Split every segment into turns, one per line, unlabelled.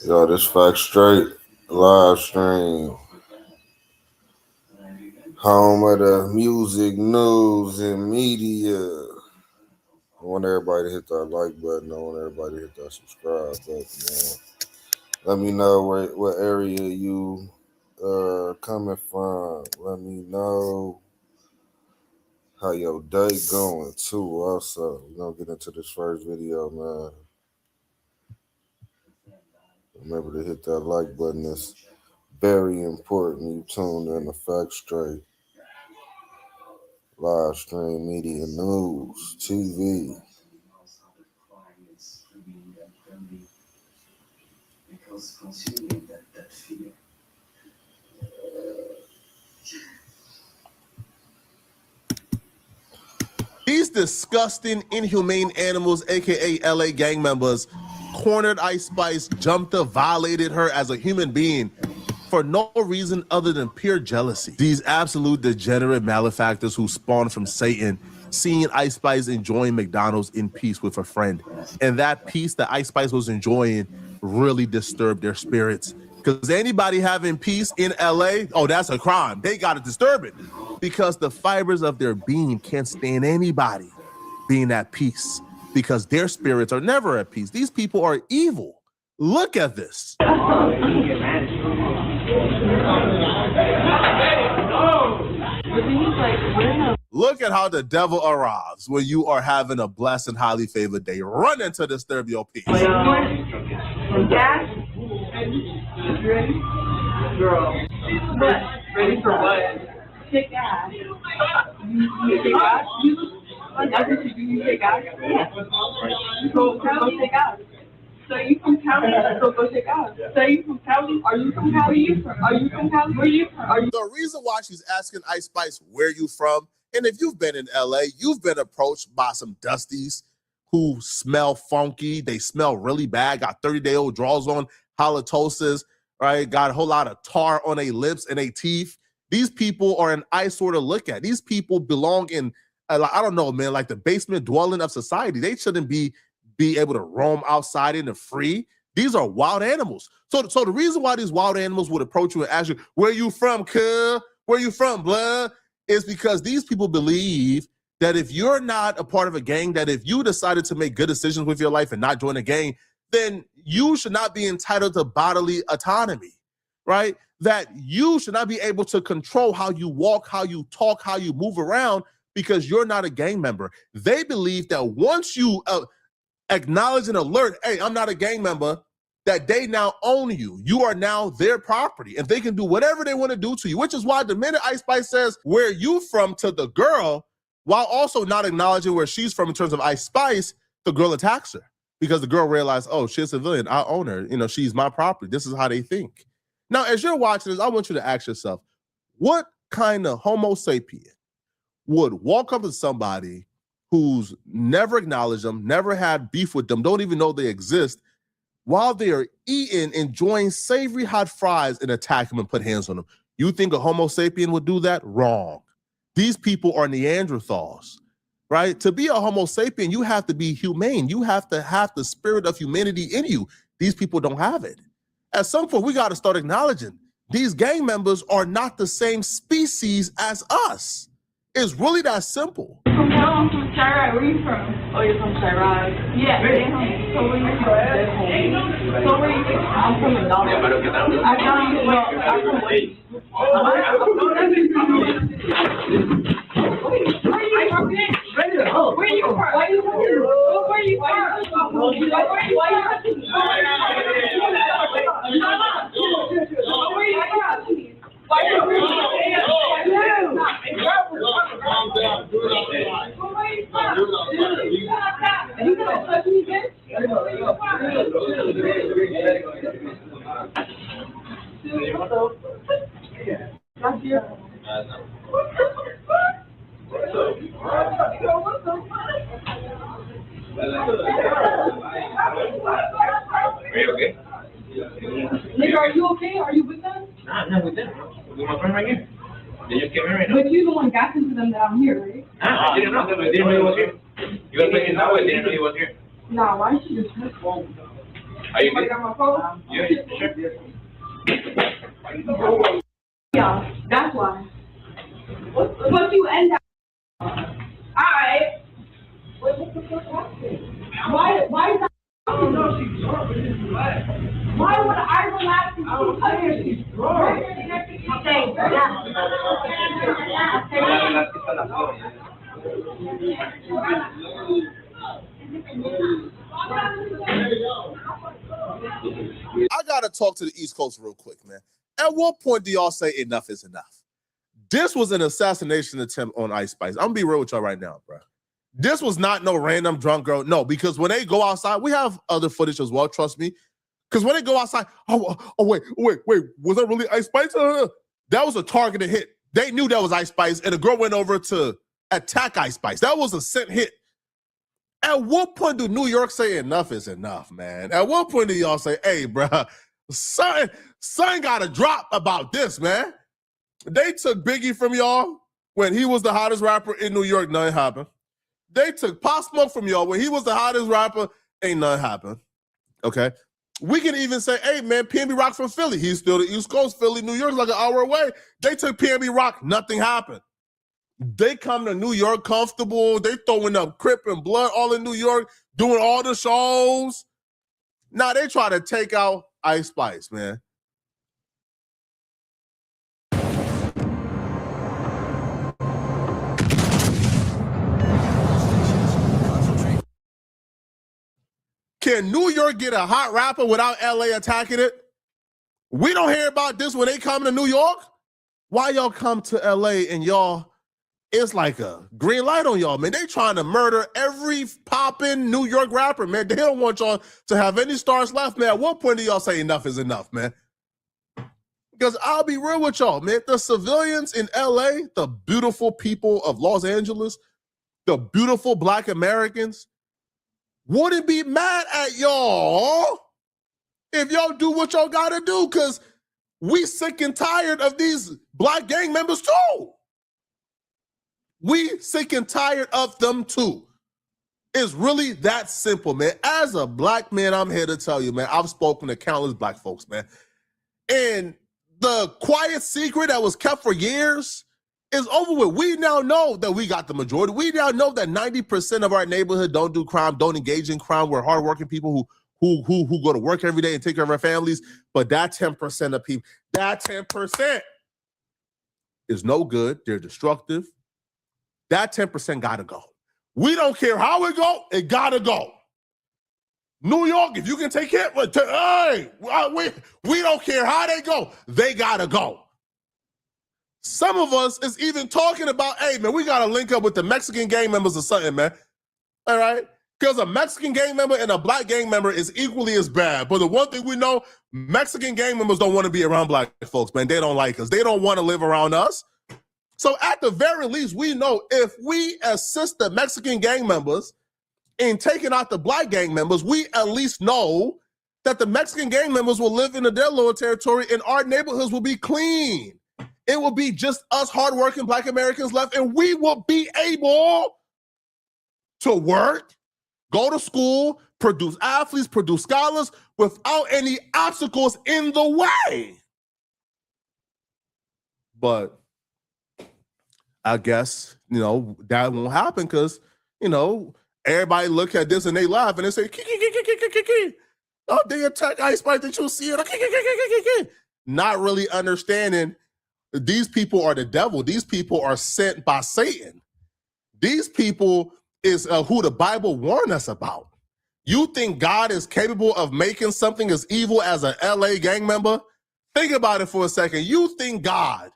Yo, this Fact Straight live stream. Home of the music, news, and media. I want everybody to hit that like button. I want everybody to hit that subscribe button, man. Let me know what area you coming from. Let me know how your day going too. Also, we're gonna get into this first video, man. Remember to hit that like button. It's very important. You tuned in to Fact Straight live stream media, news, TV.
These disgusting, inhumane animals, aka LA gang members, cornered Ice Spice, jumped her, violated her as a human being for no reason other than pure jealousy. These absolute degenerate malefactors who spawned from Satan, seeing Ice Spice enjoying McDonald's in peace with a friend. And that peace that Ice Spice was enjoying really disturbed their spirits. Because anybody having peace in LA, oh, that's a crime. They got to disturb it. Because the fibers of their being can't stand anybody being at peace. Because their spirits are never at peace. These people are evil. Look at this. Look at how the devil arrives when you are having a blessed and highly favored day. Run in to disturb your peace.
Gas? You ready? Girl. What? Ready for what? Take gas. You take gas? I said you take gas? Yeah. Go take gas. So you from Cali? So go take gas. So you from Cali? Are you from Cali? Are you from Cali? Where are you from?
The reason why she's asking Ice Spice where you from, and if you've been in LA, you've been approached by some dusties who smell funky. They smell really bad, got 30-day-old drawers on, halitosis, right? Got a whole lot of tar on their lips and their teeth. These people are an eyesore to look at. These people belong in, I don't know, man, like the basement dwelling of society. They shouldn't be able to roam outside in the free. These are wild animals. So the reason why these wild animals would approach you and ask you, where you from, cuz? Where you from, blood? Is because these people believe that if you're not a part of a gang, that if you decided to make good decisions with your life and not join a gang, then you should not be entitled to bodily autonomy, right? That you should not be able to control how you walk, how you talk, how you move around because you're not a gang member. They believe that once you acknowledge and alert, hey, I'm not a gang member, that they now own you. You are now their property and they can do whatever they want to do to you, which is why the minute Ice Spice says, where you from to the girl, while also not acknowledging where she's from in terms of Ice Spice, the girl attacks her because the girl realized, oh, she's a civilian, I own her, she's my property. This is how they think. Now, as you're watching this, I want you to ask yourself, what kind of Homo sapien would walk up to somebody who's never acknowledged them, never had beef with them, don't even know they exist, while they are eating, enjoying savory hot fries and attack them and put hands on them? You think a Homo sapien would do that? Wrong. These people are Neanderthals, right? To be a Homo sapien, you have to be humane. You have to have the spirit of humanity in you. These people don't have it. At some point, we got to start acknowledging these gang members are not the same species as us. It's really that simple.
I'm from Chirag. Where are you from? Oh, you're from Chirag? Yeah. So where you from? So where you from? I'm from McDonald's. I know you. Well, I'm from Wait. Where are you from? Where are you from? Where are you from? Where are you from? Nigga, are you okay? Are you with them?
Nah, I'm not with them. With my friend right here. They just came in right now.
But you're the one got into them that I'm here, right?
I didn't know. They didn't know he was here. You were playing that way. They didn't know he was here.
Nah, why should you just phone?
Are you good?
Got my phone?
Yeah, sure.
Yeah, that's why. But you end up. Alright. What the fuck happened? Why is that? Oh no, she's drunk, but she's black. Why would I relax? I was saying she's drunk. Okay,
I gotta talk to the East Coast real quick, man. At what point do y'all say enough is enough? This was an assassination attempt on Ice Spice. I'm gonna be real with y'all right now, bro. This was not no random drunk girl. No, because when they go outside, we have other footage as well, trust me. Because when they go outside, wait, was that really Ice Spice? That was a targeted hit. They knew that was Ice Spice, and the girl went over to attack Ice Spice. That was a sent hit. At what point do New York say enough is enough, man? At what point do y'all say, hey, bro, something got to drop about this, man? They took Biggie from y'all when he was the hottest rapper in New York, nothing happened. They took Pop Smoke from y'all when he was the hottest rapper, ain't nothing happened, okay? We can even say, hey, man, PNB Rock from Philly. He's still the East Coast. Philly, New York's like an hour away. They took PNB Rock, nothing happened. They come to New York comfortable. They throwing up Crip and Blood all in New York, doing all the shows. Now they try to take out Ice Spice, man. Can New York get a hot rapper without LA attacking it? We don't hear about this when they come to New York. Why y'all come to LA and y'all, it's like a green light on y'all, man. They trying to murder every poppin' New York rapper, man. They don't want y'all to have any stars left, man. At what point do y'all say enough is enough, man? Because I'll be real with y'all, man. The civilians in LA, the beautiful people of Los Angeles, the beautiful Black Americans, wouldn't be mad at y'all if y'all do what y'all gotta do, because we sick and tired of these Black gang members too. We sick and tired of them too. It's really that simple, man. As a Black man, I'm here to tell you, man, I've spoken to countless Black folks, man. And the quiet secret that was kept for years is over with. We now know that we got the majority. We now know that 90% of our neighborhood don't do crime, don't engage in crime. We're hardworking people who go to work every day and take care of our families. But that 10% of people, that 10% is no good. They're destructive. That 10% gotta go. We don't care how it go, it gotta go. New York, if you can take care, hey, we don't care how they go, they gotta go. Some of us is even talking about, hey, man, we got to link up with the Mexican gang members or something, man. All right? Because a Mexican gang member and a Black gang member is equally as bad. But the one thing we know, Mexican gang members don't want to be around Black folks, man. They don't like us. They don't want to live around us. So at the very least, we know if we assist the Mexican gang members in taking out the Black gang members, we at least know that the Mexican gang members will live in their little territory and our neighborhoods will be clean. It will be just us hardworking Black Americans left, and we will be able to work, go to school, produce athletes, produce scholars without any obstacles in the way. But I guess, that won't happen because, everybody look at this and they laugh and they say, oh, they attack Ice Spice, did you see it? Not really understanding these people are the devil. These people are sent by Satan. These people is who the Bible warned us about. You think God is capable of making something as evil as an LA gang member? Think about it for a second. You think God,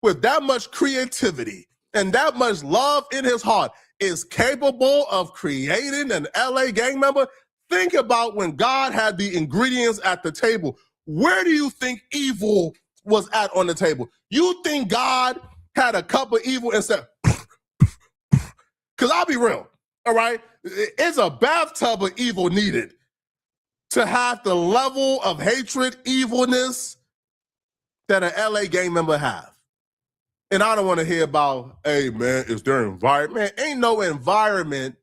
with that much creativity and that much love in his heart, is capable of creating an LA gang member? Think about when God had the ingredients at the table. Where do you think evil was at on the table? You think God had a cup of evil and said, because I'll be real, all right? It's a bathtub of evil needed to have the level of hatred, evilness that an LA gang member have. And I don't want to hear about, hey, man, is their environment? Ain't no environment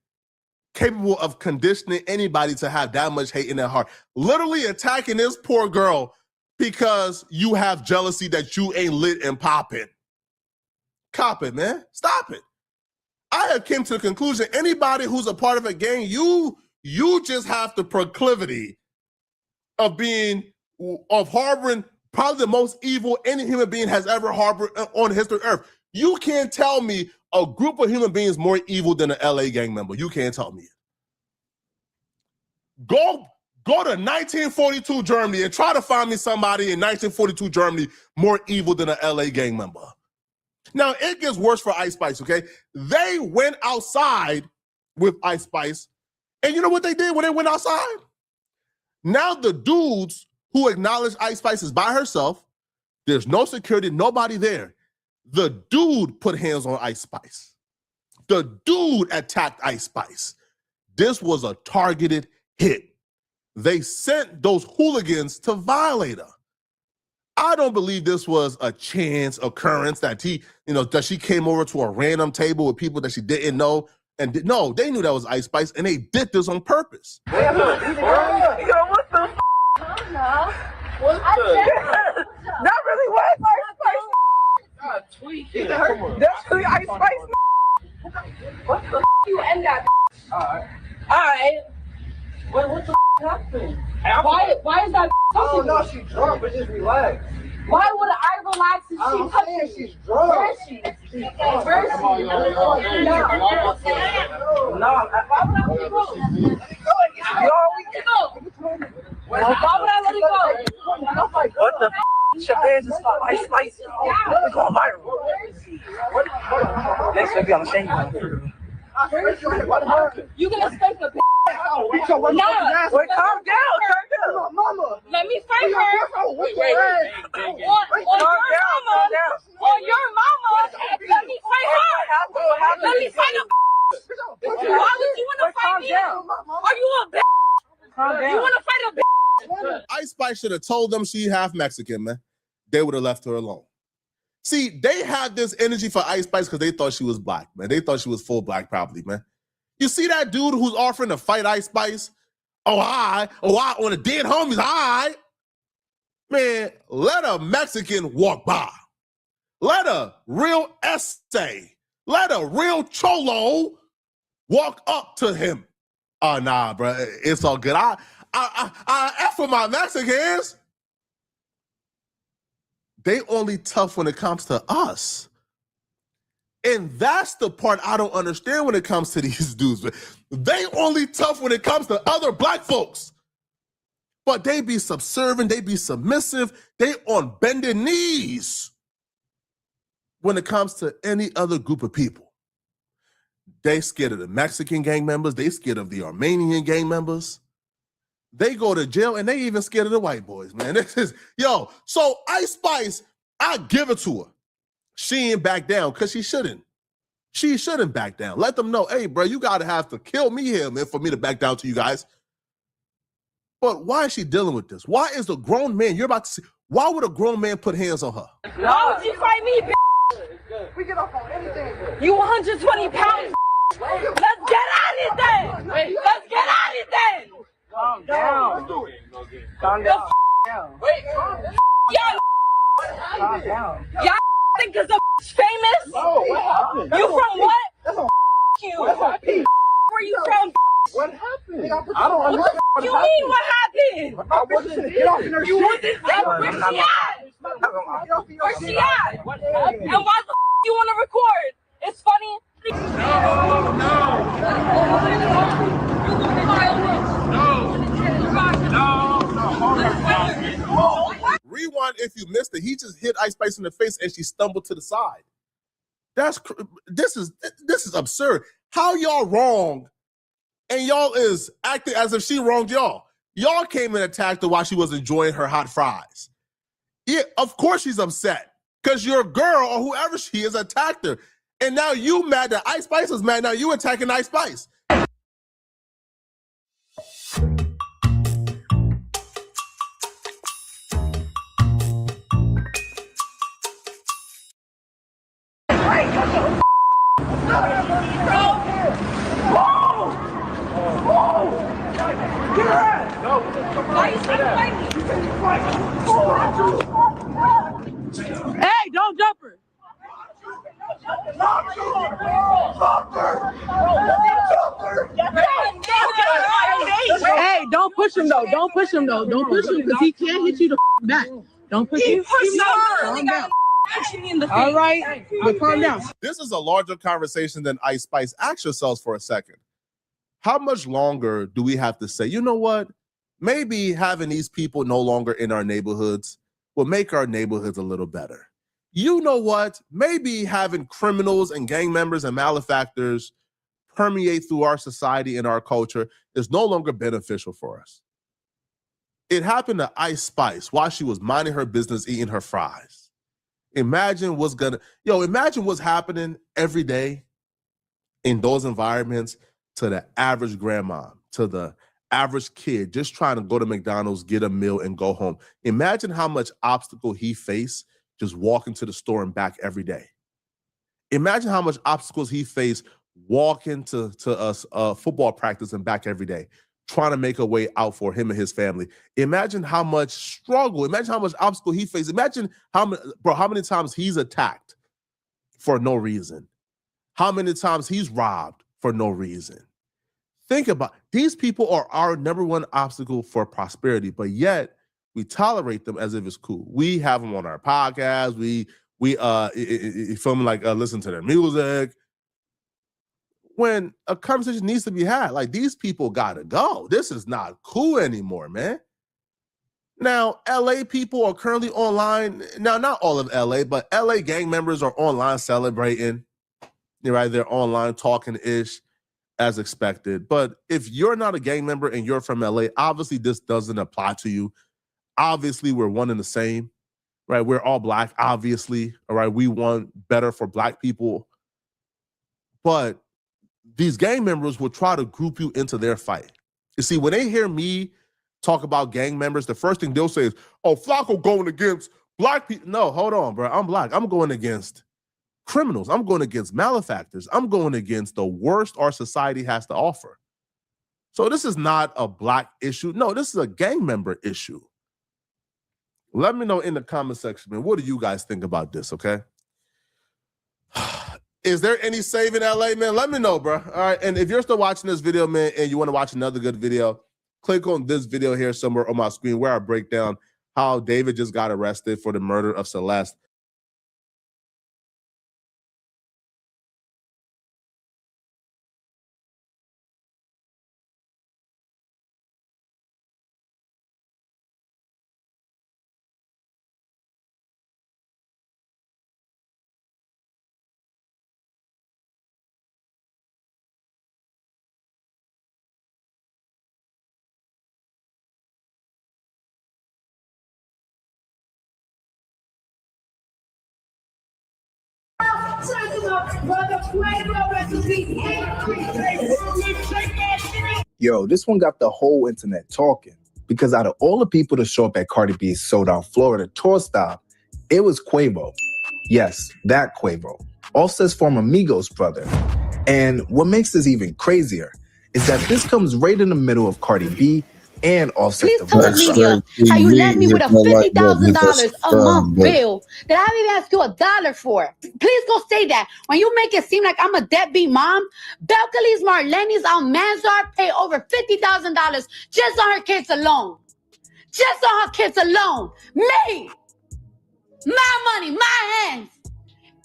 capable of conditioning anybody to have that much hate in their heart. Literally attacking this poor girl because you have jealousy that you ain't lit and popping. Cop it, man. Stop it. I have came to the conclusion, anybody who's a part of a gang, you just have the proclivity of harboring probably the most evil any human being has ever harbored on history of Earth. You can't tell me a group of human beings more evil than an LA gang member. You can't tell me it. Go to 1942 Germany and try to find me somebody in 1942 Germany more evil than an LA gang member. Now, it gets worse for Ice Spice, okay? They went outside with Ice Spice, and you know what they did when they went outside? Now the dudes who acknowledge Ice Spice is by herself, there's no security, nobody there. The dude put hands on Ice Spice. The dude attacked Ice Spice. This was a targeted hit. They sent those hooligans to violate her. I don't believe this was a chance occurrence that that she came over to a random table with people that she didn't know. No, they knew that was Ice Spice, and they did this on purpose.
Yo, what the f***? What the? That really was Ice Spice. That's really Ice Spice. What the f*** you end that? Alright. What the f*** happened? Why is that? Oh no, she's drunk, but just relax. Why would I relax if she's saying she's drunk? Where is she? Where is she? No, why would I let it go? Why would I let it go? What the f***? Champagne is Ice Spice. It's going viral. Next week, I'm gonna you. You gonna spank the bitch? No. Wait, calm down. Mama. Let me fight her. On your mama. Let me fight her. Let me fight her. Why would you want to fight me? Are you a bitch? You want to fight a bitch?
Ice Spice should have told them she half Mexican, man. They would have left her alone. See, they had this energy for Ice Spice because they thought she was black, man. They thought she was full black, probably, man. You see that dude who's offering to fight Ice Spice? I on the dead homies, Man, let a Mexican walk by. Let a real essay, let a real cholo walk up to him. Oh, nah, bro, it's all good. I F for my Mexicans. They only tough when it comes to us. And that's the part I don't understand when it comes to these dudes. They only tough when it comes to other black folks. But they be subservient, they be submissive, they on bended knees when it comes to any other group of people. They scared of the Mexican gang members, they scared of the Armenian gang members. They go to jail and they even scared of the white boys, man. So Ice Spice, I give it to her. She ain't back down because she shouldn't. She shouldn't back down. Let them know, hey, bro, you got to have to kill me here, man, for me to back down to you guys. But why is she dealing with this? Why is a grown man, you're about to see, why would a grown man put hands on her?
Why would you fight me, bitch? We get off on anything. You 120 pounds. Let's get at it then. Let's get at it then. Calm down. Calm down. Wait, y'all. Calm down. Y'all think because I'm famous? No, what happened? You from what? That's on you. Where you from? What happened? I don't understand. What you mean what happened? I wasn't. Get off your shit. You wasn't there. Where's she at? Where's she at? And why the you want to record? It's funny.
Rewind if you missed it. He just hit Ice Spice in the face and she stumbled to the side. This is absurd. How y'all wrong and y'all is acting as if she wronged y'all. Y'all came and attacked her while she was enjoying her hot fries. Yeah, of course she's upset because your girl or whoever she is attacked her. And now you mad that Ice Spice is mad. Now you attacking Ice Spice.
push him though. Don't push him though. Don't push him because he can't hit you the back. Don't push him. Calm down. All right, but calm down.
This is a larger conversation than Ice Spice. Ask yourselves for a second. How much longer do we have to say, you know what? Maybe having these people no longer in our neighborhoods will make our neighborhoods a little better. You know what? Maybe having criminals and gang members and malefactors permeate through our society and our culture is no longer beneficial for us. It happened to Ice Spice while she was minding her business, eating her fries. Imagine what's happening every day in those environments to the average grandma, to the average kid just trying to go to McDonald's, get a meal, and go home. Imagine how much obstacle he faced just walking to the store and back every day. Imagine how much obstacles he faced walking to a football practice and back every day, trying to make a way out for him and his family. Imagine how much struggle, imagine how much obstacle he faced. Imagine how many times he's attacked for no reason. How many times he's robbed for no reason. Think about these people are our number one obstacle for prosperity, but yet we tolerate them as if it's cool. We have them on our podcast. We film like listen to their music. When a conversation needs to be had, like these people gotta go. This is not cool anymore, man. Now, LA people are currently online. Now, not all of LA, but LA gang members are online celebrating. Right, they're online talking-ish as expected. But if you're not a gang member and you're from LA, obviously this doesn't apply to you. Obviously, we're one and the same, right? We're all Black, obviously, all right? We want better for Black people. But these gang members will try to group you into their fight. You see, when they hear me talk about gang members, the first thing they'll say is, oh, Flacco going against Black people. No, hold on, bro. I'm Black. I'm going against criminals. I'm going against malefactors. I'm going against the worst our society has to offer. So this is not a Black issue. No, this is a gang member issue. Let me know in the comment section, man. What do you guys think about this, okay? Is there any save in LA, man? Let me know, bro. All right, and if you're still watching this video, man, and you want to watch another good video, click on this video here somewhere on my screen where I break down how David just got arrested for the murder of Celeste.
Yo, this one got the whole internet talking because out of all the people to show up at Cardi B's sold out Florida tour stop, it was Quavo. Yes, that Quavo. Offset's former Migos brother. And what makes this even crazier is that this comes right in the middle of Cardi B and Offset.
Please tell the media how you left me with a $50,000 a month bill that I didn't ask you $1 for. Please go say that. When you make it seem like I'm a deadbeat mom, Belcalis Marlenis Almanzar pay over $50,000 just on her kids alone. Just on her kids alone. Me. My money, my hands.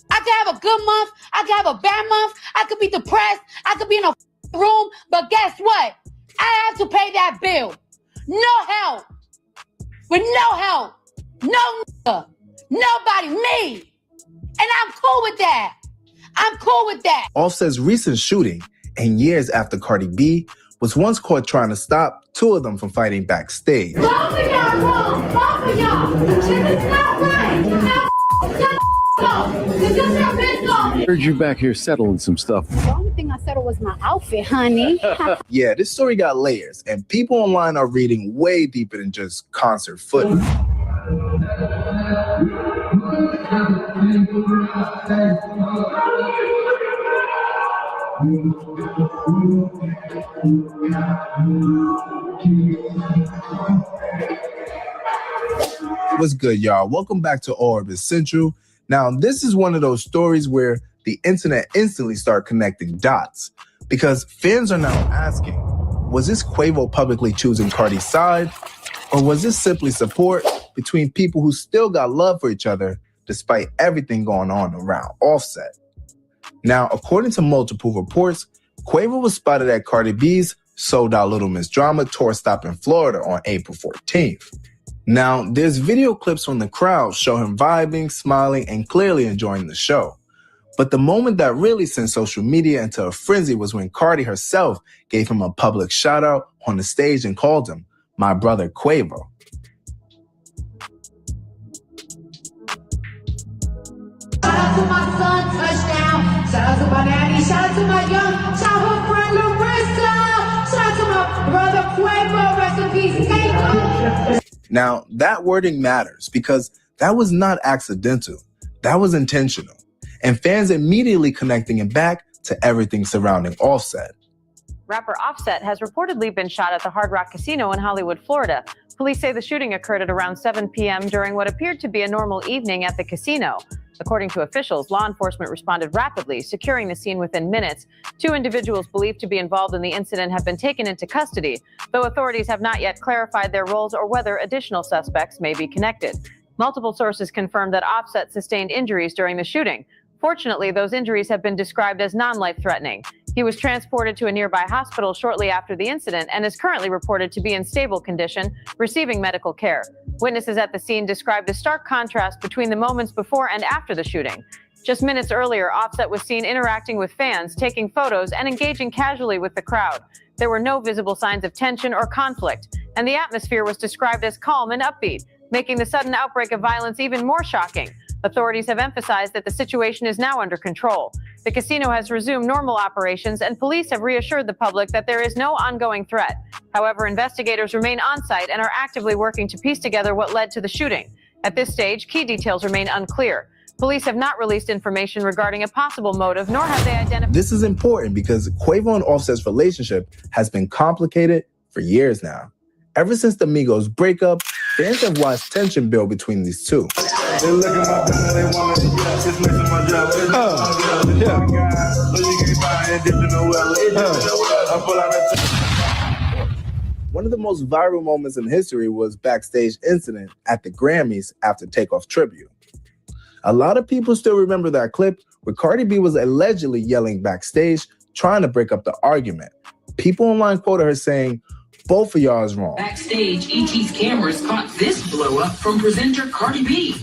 I could have a good month. I could have a bad month. I could be depressed. I could be in a room. But guess what? I have to pay that bill. No help. With no help. No nigga. Nobody. Me. And I'm cool with that. I'm cool with that.
Offset's recent shooting, and years after Cardi B, was once caught trying to stop two of them from fighting backstage.
Both of y'all wrong. Both of y'all. This is not right. Now
I heard you back here settling some stuff.
The only thing I settled was my outfit, honey.
Yeah, this story got layers, and people online are reading way deeper than just concert footage. What's good, y'all? Welcome back to Orbit Central. Now, this is one of those stories where the internet instantly started connecting dots because fans are now asking, was this Quavo publicly choosing Cardi's side? Or was this simply support between people who still got love for each other despite everything going on around Offset? Now, according to multiple reports, Quavo was spotted at Cardi B's Sold Out Little Miss Drama tour stop in Florida on April 14th. Now, there's video clips from the crowd show him vibing, smiling, and clearly enjoying the show. But the moment that really sent social media into a frenzy was when Cardi herself gave him a public shout out on the stage and called him my brother Quavo.
Shout out to my son, touchdown. Shout out to my daddy. Shout out to my young childhood friend Larissa. Shout out to my brother Quavo. Rest in peace, Quavo.
Now, that wording matters because that was not accidental. That was intentional. And fans immediately connecting it back to everything surrounding Offset.
Rapper Offset has reportedly been shot at the Hard Rock Casino in Hollywood, Florida. Police say the shooting occurred at around 7 p.m. during what appeared to be a normal evening at the casino. According to officials, law enforcement responded rapidly, securing the scene within minutes. 2 individuals believed to be involved in the incident have been taken into custody, though authorities have not yet clarified their roles or whether additional suspects may be connected. Multiple sources confirmed that Offset sustained injuries during the shooting. Fortunately, those injuries have been described as non-life-threatening. He was transported to a nearby hospital shortly after the incident and is currently reported to be in stable condition, receiving medical care. Witnesses at the scene described the stark contrast between the moments before and after the shooting. Just minutes earlier, Offset was seen interacting with fans, taking photos, and engaging casually with the crowd. There were no visible signs of tension or conflict, and the atmosphere was described as calm and upbeat, making the sudden outbreak of violence even more shocking. Authorities have emphasized that the situation is now under control. The casino has resumed normal operations, and police have reassured the public that there is no ongoing threat. However, investigators remain on site and are actively working to piece together what led to the shooting. At this stage, key details remain unclear. Police have not released information regarding a possible motive, nor have they identified.
This is important because Quavo and Offset's relationship has been complicated for years now. Ever since the Migos breakup, fans have watched tension build between these two. One of the most viral moments in history was backstage incident at the Grammys after Takeoff tribute. A lot of people still remember that clip where Cardi B was allegedly yelling backstage, trying to break up the argument. People online quoted her saying, "Both of y'all is wrong."
Backstage, ET's cameras caught this blow up from presenter Cardi B.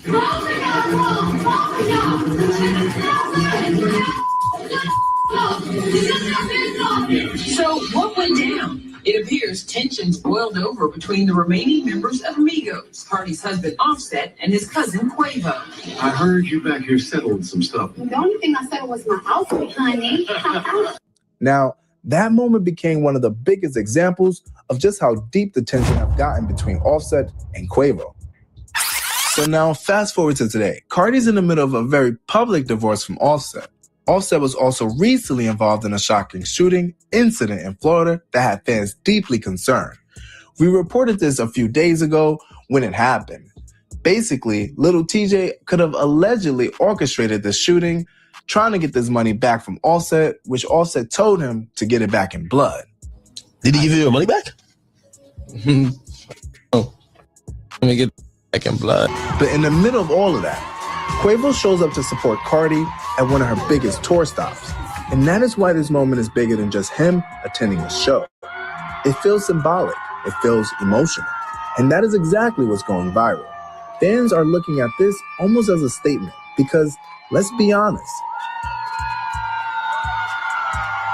So what went down? It appears tensions boiled over between the remaining members of Migos, Cardi's husband Offset and his cousin Quavo.
I heard you back here settling some stuff.
The only thing I said was my outfit, honey.
Now, that moment became one of the biggest examples of just how deep the tension have gotten between Offset and Quavo. So now, fast forward to today. Cardi's in the middle of a very public divorce from Offset. Offset was also recently involved in a shocking shooting incident in Florida that had fans deeply concerned. We reported this a few days ago when it happened. Basically, Little TJ could have allegedly orchestrated the shooting, trying to get this money back from Offset, which Offset told him to get it back in blood.
Did he give you your money back? Oh, let me get back in blood.
But in the middle of all of that, Quavo shows up to support Cardi at one of her biggest tour stops. And that is why this moment is bigger than just him attending a show. It feels symbolic. It feels emotional. And that is exactly what's going viral. Fans are looking at this almost as a statement because, let's be honest,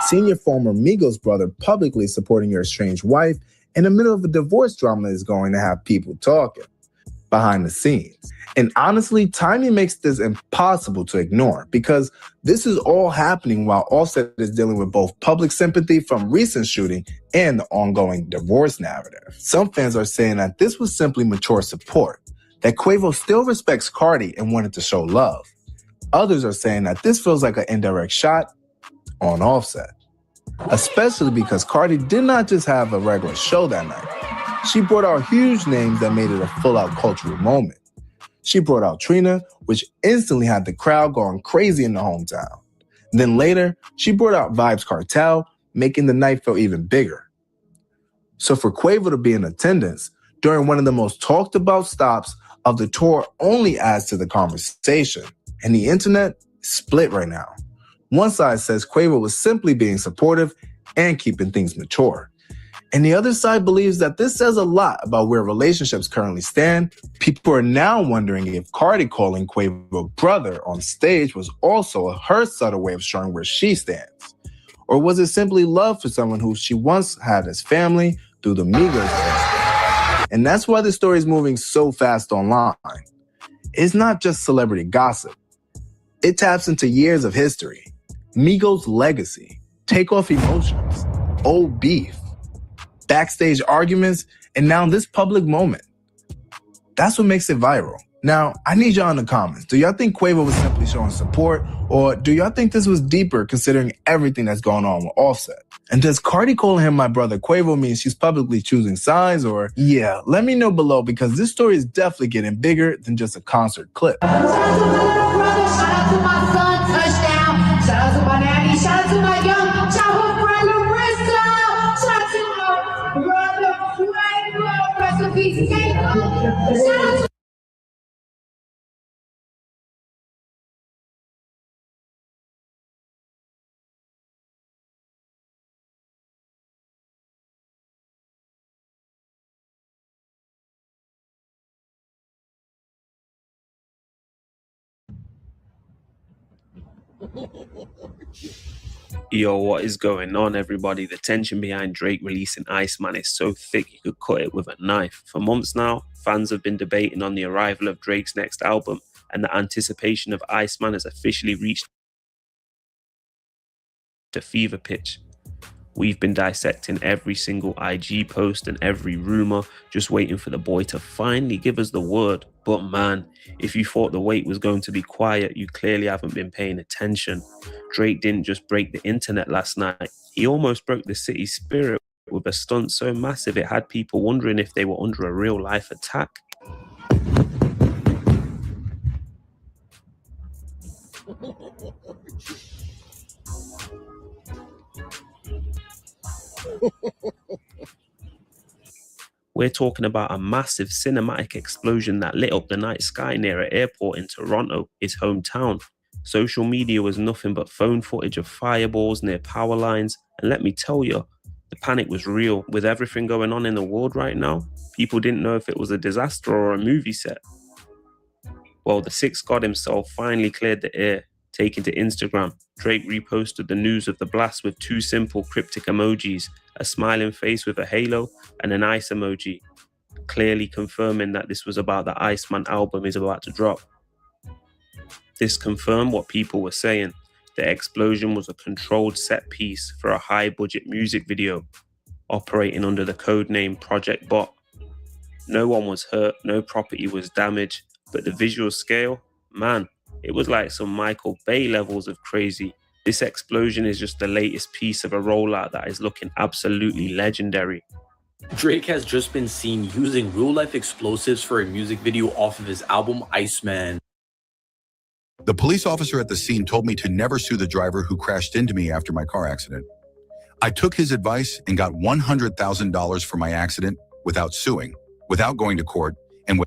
seeing your former Migos brother publicly supporting your estranged wife in the middle of a divorce drama is going to have people talking behind the scenes. And honestly, timing makes this impossible to ignore because this is all happening while Offset is dealing with both public sympathy from recent shooting and the ongoing divorce narrative. Some fans are saying that this was simply mature support, that Quavo still respects Cardi and wanted to show love. Others are saying that this feels like an indirect shot on Offset, especially because Cardi did not just have a regular show that night. She brought out huge names that made it a full-out cultural moment. She brought out Trina, which instantly had the crowd going crazy in the hometown. Then later, she brought out Vybz Kartel, making the night feel even bigger. So for Quavo to be in attendance during one of the most talked about stops of the tour only adds to the conversation. And the internet is split right now. One side says Quavo was simply being supportive and keeping things mature. And the other side believes that this says a lot about where relationships currently stand. People are now wondering if Cardi calling Quavo brother on stage was also her subtle way of showing where she stands. Or was it simply love for someone who she once had as family through the Migos? And that's why the story is moving so fast online. It's not just celebrity gossip. It taps into years of history, Migos' legacy, takeoff emotions, old beef, backstage arguments, and now this public moment. That's what makes it viral. Now, I need y'all in the comments. Do y'all think Quavo was simply showing support, or do y'all think this was deeper considering everything that's going on with Offset? And does Cardi calling him my brother Quavo mean she's publicly choosing sides, or yeah, let me know below because this story is definitely getting bigger than just a concert clip.
Shout out to my little brother, shout out to my son, touchdown. Shout out to my daddy, shout out to my young childhood friend Larissa. Shout out to my brother Quavo, rest in peace, Quavo. Shout out to
Yo, what is going on, everybody? The tension behind Drake releasing Iceman is so thick you could cut it with a knife. For months now, fans have been debating on the arrival of Drake's next album, and the anticipation of Iceman has officially reached a fever pitch. We've been dissecting every single IG post and every rumor, just waiting for the boy to finally give us the word. But man, if you thought the wait was going to be quiet, you clearly haven't been paying attention. Drake didn't just break the internet last night, he almost broke the city's spirit with a stunt so massive it had people wondering if they were under a real life attack. We're talking about a massive cinematic explosion that lit up the night sky near an airport in Toronto, his hometown. Social media was nothing but phone footage of fireballs near power lines, and let me tell you, the panic was real. With everything going on in the world right now, people didn't know if it was a disaster or a movie set. Well, the sixth god himself finally cleared the air. Taken to Instagram, Drake reposted the news of the blast with two simple cryptic emojis, a smiling face with a halo and an ice emoji, clearly confirming that this was about the Iceman album is about to drop. This confirmed what people were saying. The explosion was a controlled set piece for a high-budget music video, operating under the codename Project Bot. No one was hurt, no property was damaged, but the visual scale, man, it was like some Michael Bay levels of crazy. This explosion is just the latest piece of a rollout that is looking absolutely legendary.
Drake has just been seen using real-life explosives for a music video off of his album Iceman.
The police officer at the scene told me to never sue the driver who crashed into me after my car accident. I took his advice and got $100,000 for my accident without suing, without going to court, and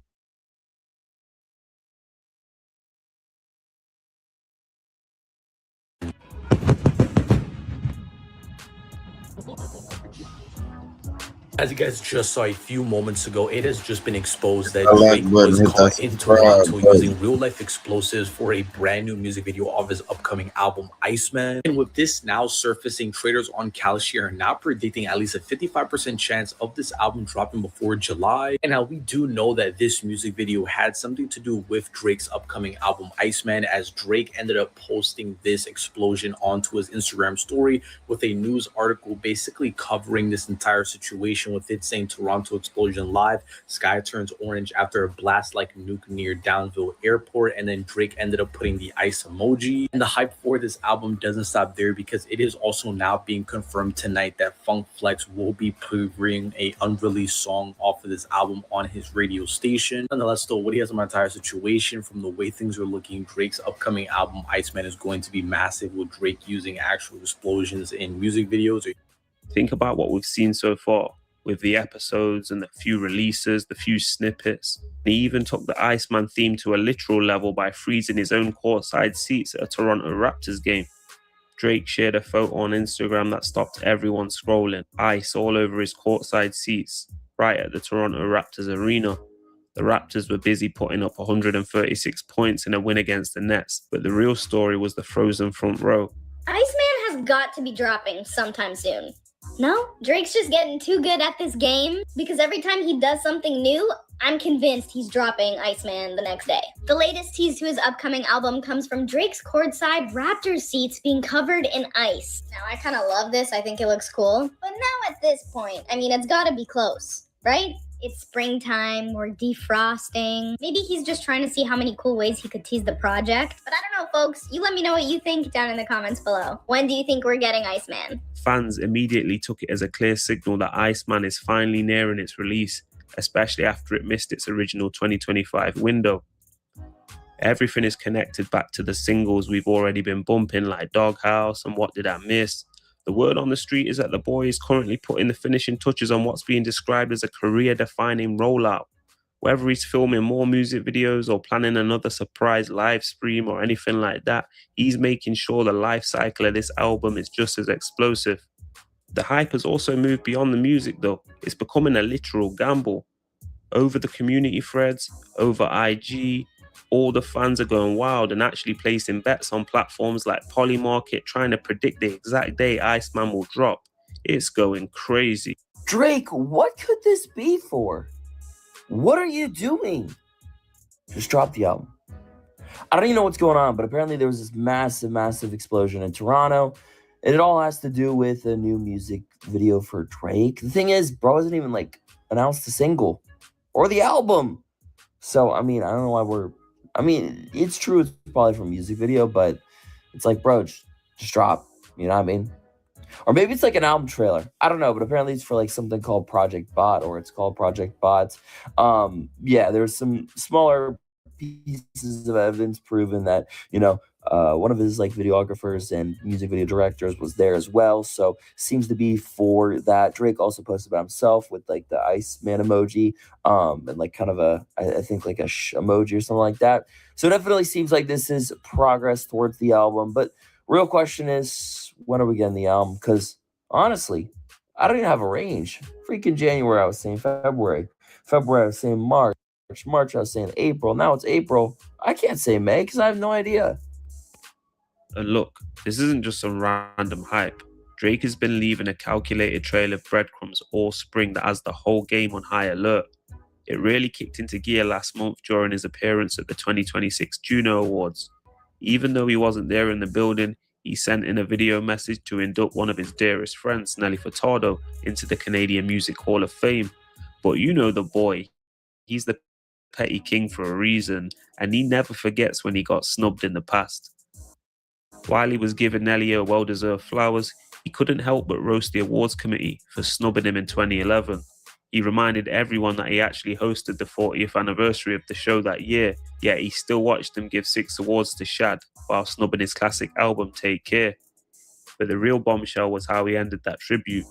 As you guys just saw a few moments ago, it has just been exposed that Drake was caught in Toronto using real-life explosives for a brand new music video of his upcoming album, Iceman. And with this now surfacing, traders on Kalshi are now predicting at least a 55% chance of this album dropping before July. And now we do know that this music video had something to do with Drake's upcoming album, Iceman, as Drake ended up posting this explosion onto his Instagram story with a news article basically covering this entire situation, with it saying Toronto explosion live, sky turns orange after a blast like nuke near Downville Airport, and then Drake ended up putting the ice emoji. And the hype for this album doesn't stop there, because it is also now being confirmed tonight that Funk Flex will be previewing a unreleased song off of this album on his radio station. Nonetheless, though, what he has on my entire situation, from the way things are looking, Drake's upcoming album Iceman is going to be massive, with Drake using actual explosions in music videos.
Think about what we've seen so far. with the episodes and the few releases, the few snippets. He even took the Iceman theme to a literal level by freezing his own courtside seats at a Toronto Raptors game. Drake shared a photo on Instagram that stopped everyone scrolling. Ice all over his courtside seats, right at the Toronto Raptors arena. The Raptors were busy putting up 136 points in a win against the Nets, but the real story was the frozen front row.
Iceman has got to be dropping sometime soon. No? Drake's just getting too good at this game because every time he does something new, I'm convinced he's dropping Iceman the next day. The latest tease to his upcoming album comes from Drake's courtside Raptors seats being covered in ice. Now, I kind of love this. I think it looks cool. But now at this point, I mean, it's got to be close, right? It's springtime, we're defrosting. Maybe he's just trying to see how many cool ways he could tease the project. But I don't know, folks. You let me know what you think down in the comments below. When do you think we're getting Iceman?
Fans immediately took it as a clear signal that Iceman is finally nearing its release, especially after it missed its original 2025 window. Everything is connected back to the singles we've already been bumping, like Doghouse and What Did I Miss? The word on the street is that the boy is currently putting the finishing touches on what's being described as a career-defining rollout. Whether he's filming more music videos or planning another surprise live stream or anything like that, he's making sure the life cycle of this album is just as explosive. The hype has also moved beyond the music though. It's becoming a literal gamble. Over the community threads, over IG, all the fans are going wild and actually placing bets on platforms like Polymarket, trying to predict the exact day Iceman will drop. It's going crazy.
Drake, what could this be for? What are you doing? Just drop the album. I don't even know what's going on, but apparently there was this massive explosion in Toronto. And it all has to do with a new music video for Drake. The thing is, bro hasn't even announced the single or the album. So, I mean, I don't know why it's true, it's probably from a music video, but it's like, bro, just drop. You know what I mean? Or maybe it's like an album trailer. I don't know, but apparently it's for something called Project Bot, or it's called Project Bots. Yeah, there's some smaller pieces of evidence proving that, one of his videographers and music video directors was there as well. So seems to be for that. Drake also posted about himself with the Iceman emoji, and kind of I think a emoji or something like that. So it definitely seems like this is progress towards the album. But real question is, when are we getting the album? Because honestly, I don't even have a range. Freaking January, I was saying February. February, I was saying March. March, I was saying April. Now it's April. I can't say May because I have no idea.
And look, this isn't just some random hype. Drake has been leaving a calculated trail of breadcrumbs all spring that has the whole game on high alert. It really kicked into gear last month during his appearance at the 2026 Juno Awards. Even though he wasn't there in the building, he sent in a video message to induct one of his dearest friends, Nelly Furtado, into the Canadian Music Hall of Fame. But you know the boy. He's the petty king for a reason, and he never forgets when he got snubbed in the past. While he was giving Nelly her well-deserved flowers, he couldn't help but roast the awards committee for snubbing him in 2011. He reminded everyone that he actually hosted the 40th anniversary of the show that year, yet he still watched them give 6 awards to Shad while snubbing his classic album Take Care. But the real bombshell was how he ended that tribute.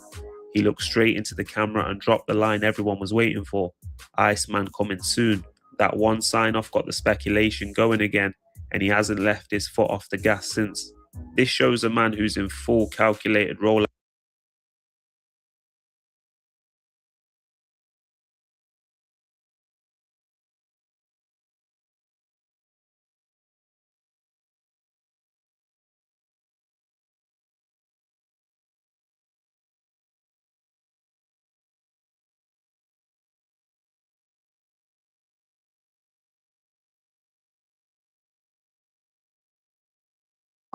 He looked straight into the camera and dropped the line everyone was waiting for: Iceman coming soon. That one sign-off got the speculation going again, and he hasn't left his foot off the gas since. This shows a man who's in full calculated rollout.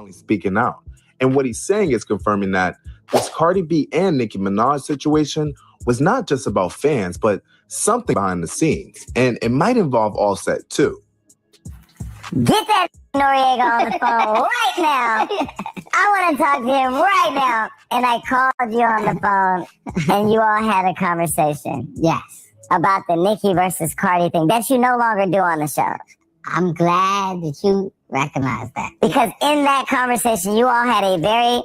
Speaking out. And what he's saying is confirming that this Cardi B and Nicki Minaj situation was not just about fans, but something behind the scenes. And it might involve Offset too.
Get that Noriega on the phone right now. I want to talk to him right now. And I called you on the phone and you all had a conversation. Yes. About the Nicki versus Cardi thing that you no longer do on the show. I'm glad that you recognize that. Because in that conversation, you all had a very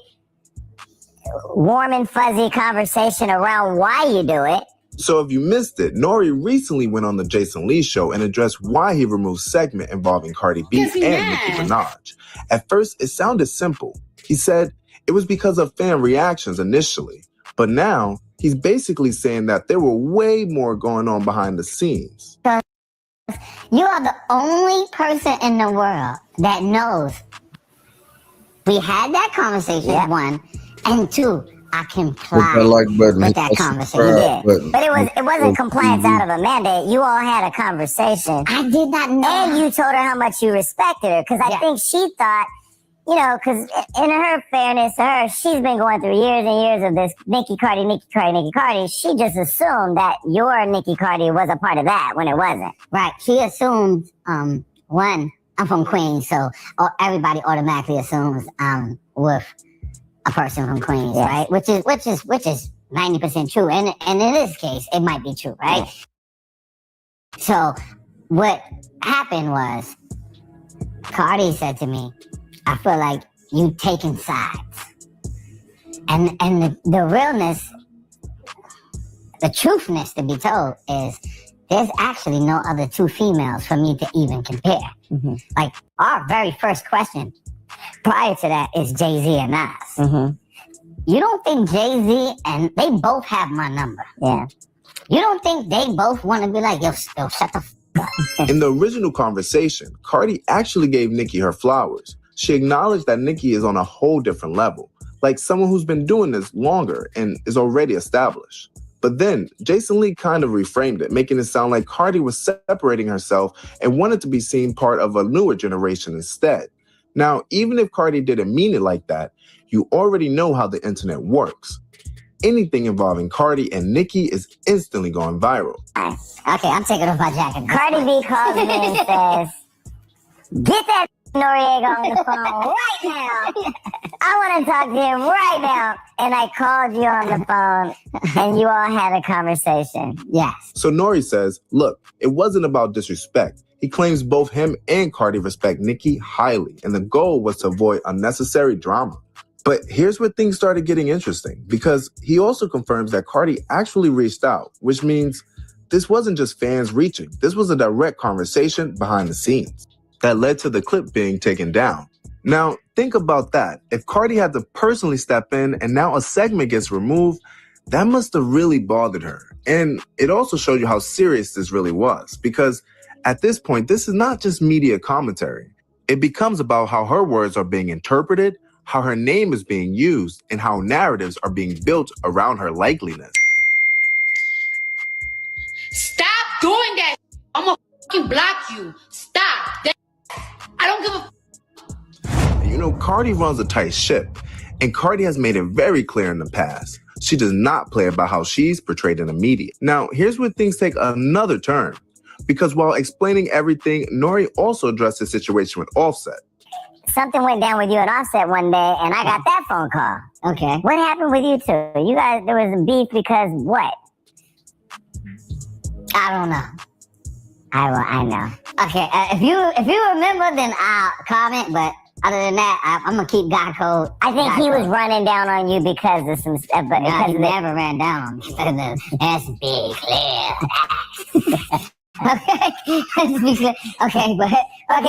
warm and fuzzy conversation around why you do it.
So if you missed it, Nori recently went on the Jason Lee show and addressed why he removed segment involving Cardi B and Nicki Minaj. At first, it sounded simple. He said it was because of fan reactions initially, but now he's basically saying that there were way more going on behind the scenes.
You are the only person in the world that knows we had that conversation, one, and two, I complied with that conversation. But it wasn't compliance out of a mandate. You all had a conversation. I did not know. And you told her how much you respected her, because I think she thought, you know, because in her fairness to her, she's been going through years and years of this Nicki Cardi. She just assumed that your Nicki Cardi was a part of that when it wasn't. Right. She assumed, one, I'm from Queens, so everybody automatically assumes I'm with a person from Queens, right? Which is 90% true. And in this case, it might be true, right? So what happened was Cardi said to me, I feel like you taking sides. And the realness, the truthness to be told is there's actually no other two females for me to even compare. Like our very first question prior to that is Jay-Z and Nas. You don't think Jay-Z and they both have my number? Yeah. You don't think they both want to be like, yo, shut the f up?
In the original conversation, Cardi actually gave Nicki her flowers. She acknowledged that Nicki is on a whole different level, like someone who's been doing this longer and is already established. But then Jason Lee kind of reframed it, making it sound like Cardi was separating herself and wanted to be seen part of a newer generation instead. Now, even if Cardi didn't mean it like that, you already know how the internet works. Anything involving Cardi and Nicki is instantly going viral.
Okay, I'm taking off my jacket. Cardi B calls me and says, get that Noriega on the phone right now. I want to talk to him right now. And I called you on the phone and you all had a conversation. Yes.
So Nori says, look, it wasn't about disrespect. He claims both him and Cardi respect Nicki highly, and the goal was to avoid unnecessary drama. But here's where things started getting interesting, because he also confirms that Cardi actually reached out, which means this wasn't just fans reaching. This was a direct conversation behind the scenes that led to the clip being taken down. Now, think about that. If Cardi had to personally step in and now a segment gets removed, that must have really bothered her. And it also showed you how serious this really was, because at this point, this is not just media commentary. It becomes about how her words are being interpreted, how her name is being used, and how narratives are being built around her likeliness.
Stop doing that. I'm gonna fucking block you. Stop. I don't give a
You know, Cardi runs a tight ship, and Cardi has made it very clear in the past. She does not play about how she's portrayed in the media. Now, here's where things take another turn. Because while explaining everything, Nori also addressed the situation with Offset.
Something went down with you and Offset one day, and I got that phone call. Okay. What happened with you two? You guys, there was a beef because what? I don't know. I know. Okay, if you remember, then I'll comment, but other than that, I'm gonna keep God code. I think he was running down on you because of some stuff, but he never ran down on me. Let's be clear. Okay, but let me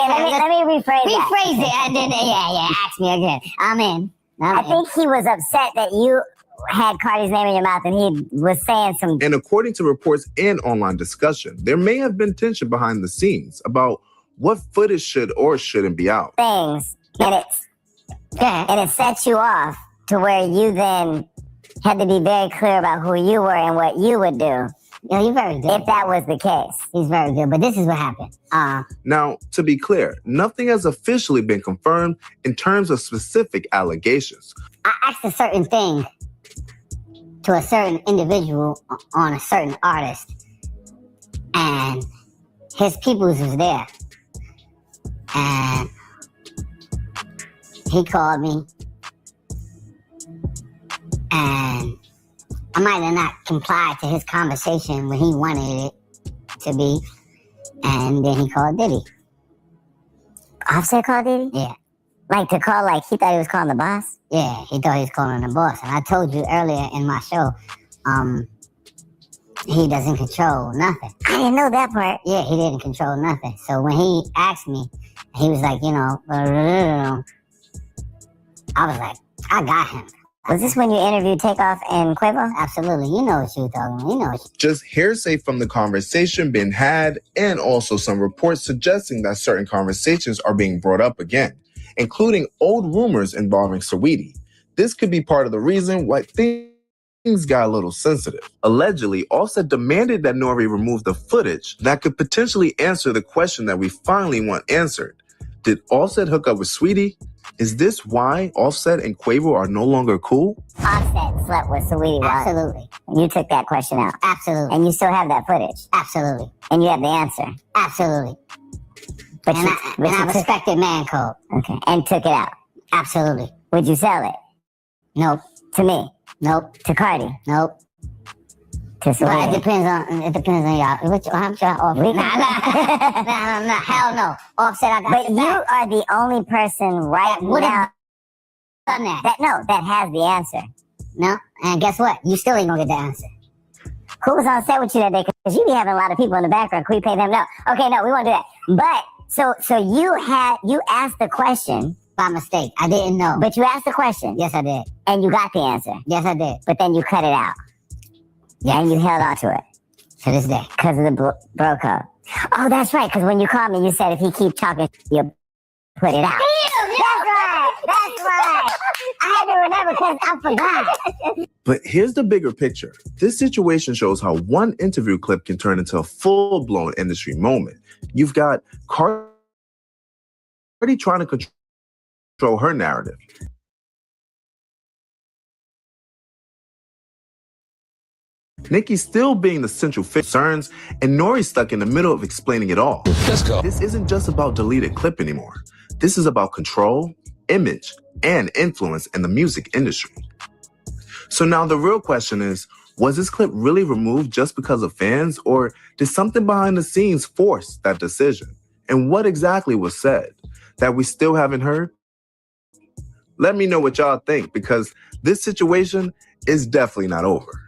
rephrase that. Rephrase it, and then ask me again. I'm in. I think he was upset that you had Cardi's name in your mouth and he was saying some.
And according to reports and online discussion, there may have been tension behind the scenes about what footage should or shouldn't be out.
Things, and it sets you off to where you then had to be very clear about who you were and what you would do. Yeah, you're very good. If that was the case. He's very good, but this is what happened.
Now, to be clear, nothing has officially been confirmed in terms of specific allegations.
I asked a certain thing to a certain individual on a certain artist, and his peoples was there. And he called me, and I might have not complied to his conversation when he wanted it to be, and then he called Diddy. Offset called Diddy? Yeah. Like to call, like he thought he was calling the boss?
Yeah, he thought he was calling the boss. And I told you earlier in my show, he doesn't control nothing.
I didn't know that part.
Yeah, he didn't control nothing. So when he asked me, he was like, you know, I was like, I got him.
Was this when you interviewed Takeoff and Quavo?
Absolutely. You know what you were talking about. You know what
Just hearsay from the conversation being had, and also some reports suggesting that certain conversations are being brought up again, including old rumors involving Saweetie. This could be part of the reason why things got a little sensitive. Allegedly, Offset demanded that Nori remove the footage that could potentially answer the question that we finally want answered. Did Offset hook up with Saweetie? Is this why Offset and Quavo are no longer cool?
Offset slept with Saweetie.
Absolutely.
And you took that question out.
Absolutely.
And you still have that footage.
Absolutely.
And you have the answer.
Absolutely.
But
I respected man code.
Okay. And took it out.
Absolutely.
Would you sell it?
Nope.
To me?
Nope.
To Cardi?
Nope.
To Saweetie?
Well, it depends on y'all. I'm sure Offset. Nah. Hell no. Offset, I got
But you are the only person right now that has the answer.
No, and guess what? You still ain't gonna get the answer.
Who was on set with you that day? Because you be having a lot of people in the background. Can we pay them? No. Okay, no, we won't do that. But so you asked the question
by mistake. I didn't know.
But you asked the question.
Yes, I did.
And you got the answer.
Yes, I did.
But then you cut it out. Yeah, and you held on to it.
To this day.
Because of the bro code. Oh, that's right. Because when you called me, you said if he keep talking, you'll put it out. That's right. I had to remember because I forgot.
But here's the bigger picture. This situation shows how one interview clip can turn into a full-blown industry moment. You've got Cardi trying to control her narrative. Nicki still being the central concerns, and Nori stuck in the middle of explaining it all.
Let's go.
This isn't just about deleted clip anymore. This is about control, image, and influence in the music industry. So now the real question is, was this clip really removed just because of fans, or did something behind the scenes force that decision? And what exactly was said that we still haven't heard? Let me know what y'all think, because this situation is definitely not over.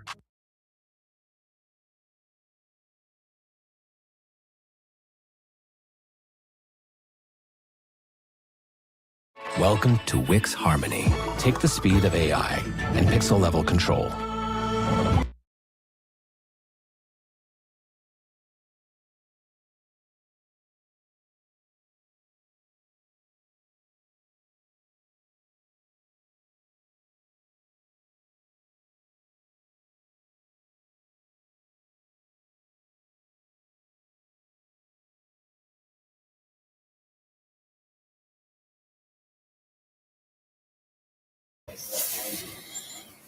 Welcome to Wix Harmony. Take the speed of AI and pixel level control.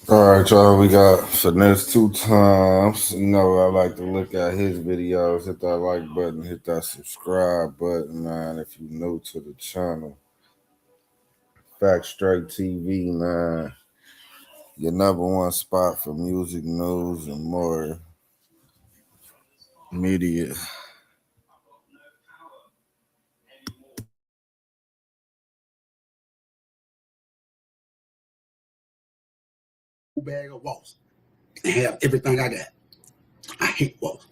All right, y'all, we got Finesse 2 times. You know, I like to look at his videos. Hit that like button, hit that subscribe button, man, if you're new to the channel. Fact Straight TV, man. Your #1 spot for music, news, and more media.
Bag of walls and have everything I got. I hate walls.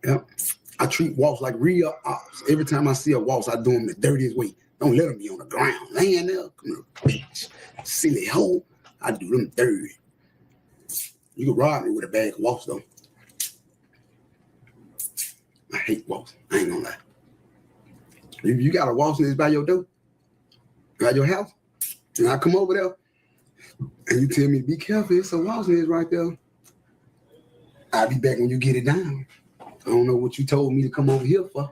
Yep. I treat walls like real ops. Every time I see a waltz, I do them the dirtiest way. Don't let them be on the ground. Laying there, come here, bitch. Silly hoe. I do them dirty. You can rob me with a bag of waltz, though. I hate waltz. I ain't gonna lie. If you got a waltz nest by your door, by your house, and I come over there, and you tell me, be careful, it's a waltz nest right there. I'll be back when you get it down. I don't know what you told me to come over here for.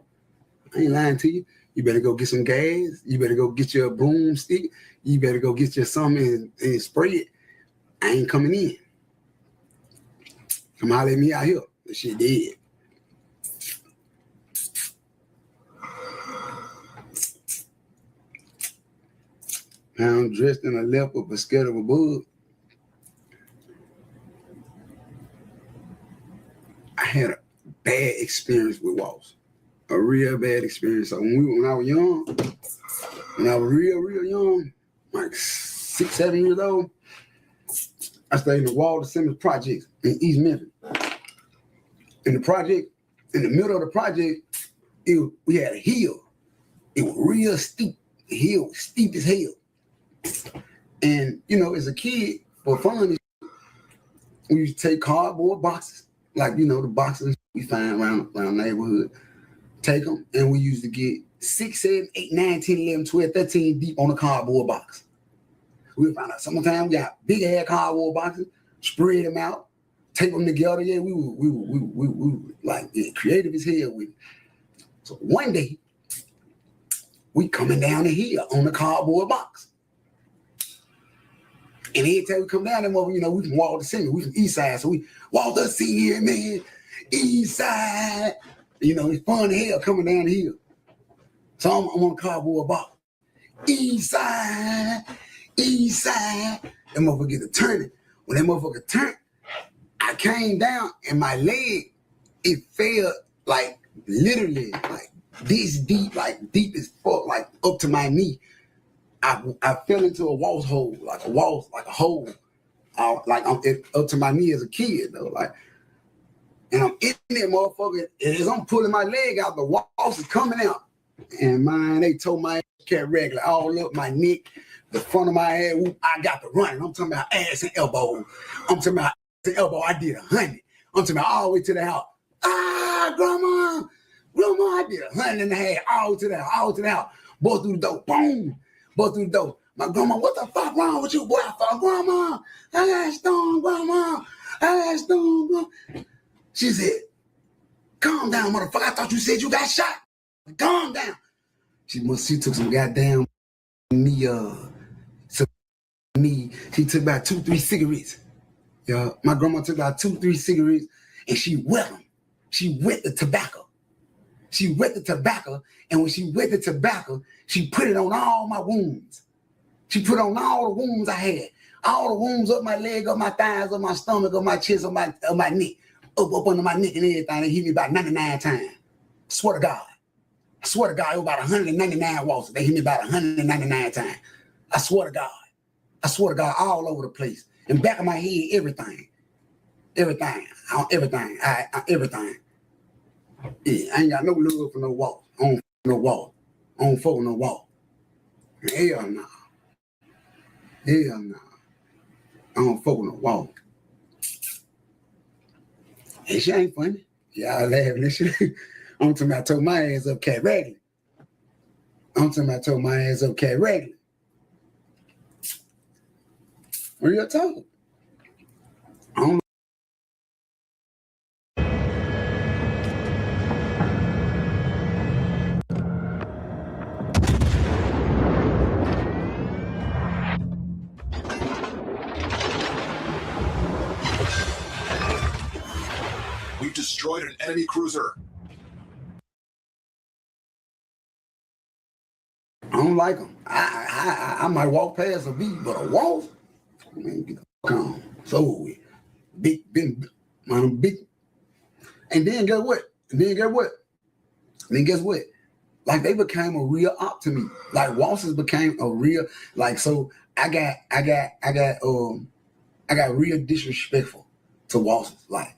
I ain't lying to you. You better go get some gas. You better go get your broomstick. You better go get your something and spray it. I ain't coming in. Come holler at me out here. That shit dead. I'm dressed in a leopard but scared of a bug. I had a bad experience with waltz. a real bad experience. So when I was young, when I was real young, like 6, 7 years old, I stayed in the Walter Simmons Project in East Memphis. In the project, in the middle of the project, we had a hill. It was real steep. The hill was steep as hell. And, you know, as a kid, for fun, we used to take cardboard boxes, like, you know, the boxes we find around the neighborhood, take them, and we used to get 6, 7, 8, 9, 10, 11, 12, 13 deep on a cardboard box. We found out sometimes we got big ass cardboard boxes, spread them out, tape them together. Yeah, we were like creative as hell with it. So one day, we coming down the hill on the cardboard box. And every time we come down there, you know, we from Walter Simmons, we from East Side, so we Walter Simmons, man, East Side. You know, it's fun as hell coming down the hill. So I'm on the cardboard box. East Side, East Side. That motherfucker get to turning. When that motherfucker turned, I came down and my leg, it fell like literally like this deep, like deep as fuck, like up to my knee. I fell into a waltz hole, like a hole, like up to my knee as a kid though, like. And I'm in that motherfucker, and as I'm pulling my leg out, the waltz is coming out. And man, they told my ass cat regular all up my neck, the front of my head. I got to run. I'm talking about ass and elbow. I'm talking about ass and elbow. I did 100. I'm talking about all the way to the house. Grandma, I did 100.5 all the way to the house, all the way to the house. Both through the door, boom. Both through the door. My grandma, what the fuck wrong with you, boy? I thought, Grandma, I got stoned, Grandma. I got stoned, Grandma. She said, calm down, motherfucker. I thought you said you got shot. Calm down. She took some goddamn she took about 2, 3 cigarettes. Yeah, my grandma took about 2, 3 cigarettes and she wet them. She wet the tobacco. She wet the tobacco, and when she wet the tobacco, she put it on all my wounds. She put on all the wounds I had. All the wounds up my leg, up my thighs, up my stomach, up my chest, up my neck. Up under my neck and everything. They hit me about 99 times. Swear to God. I swear to God, it was about 199 waltzes. They hit me about 199 times. I swear to God. I swear to God, all over the place. In back of my head, everything. Everything. Everything. Everything. Yeah, I ain't got no love for no waltz. I don't no waltz. I don't fuck with no waltz. Hell no. Hell no. I don't fuck with no waltz. And she ain't funny. Y'all laughing and shit. I'm talking about I told my ass up cat regular. I'm talking about I told my ass up cat regular. Real talk. I don't know.
We've destroyed an enemy cruiser.
I don't like them. I might walk past a beat, but a waltz, man, get the fuck on. So with big. And then guess what? Like they became a real op to me. Like waltzes became a real like. So I got real disrespectful to waltzes. Like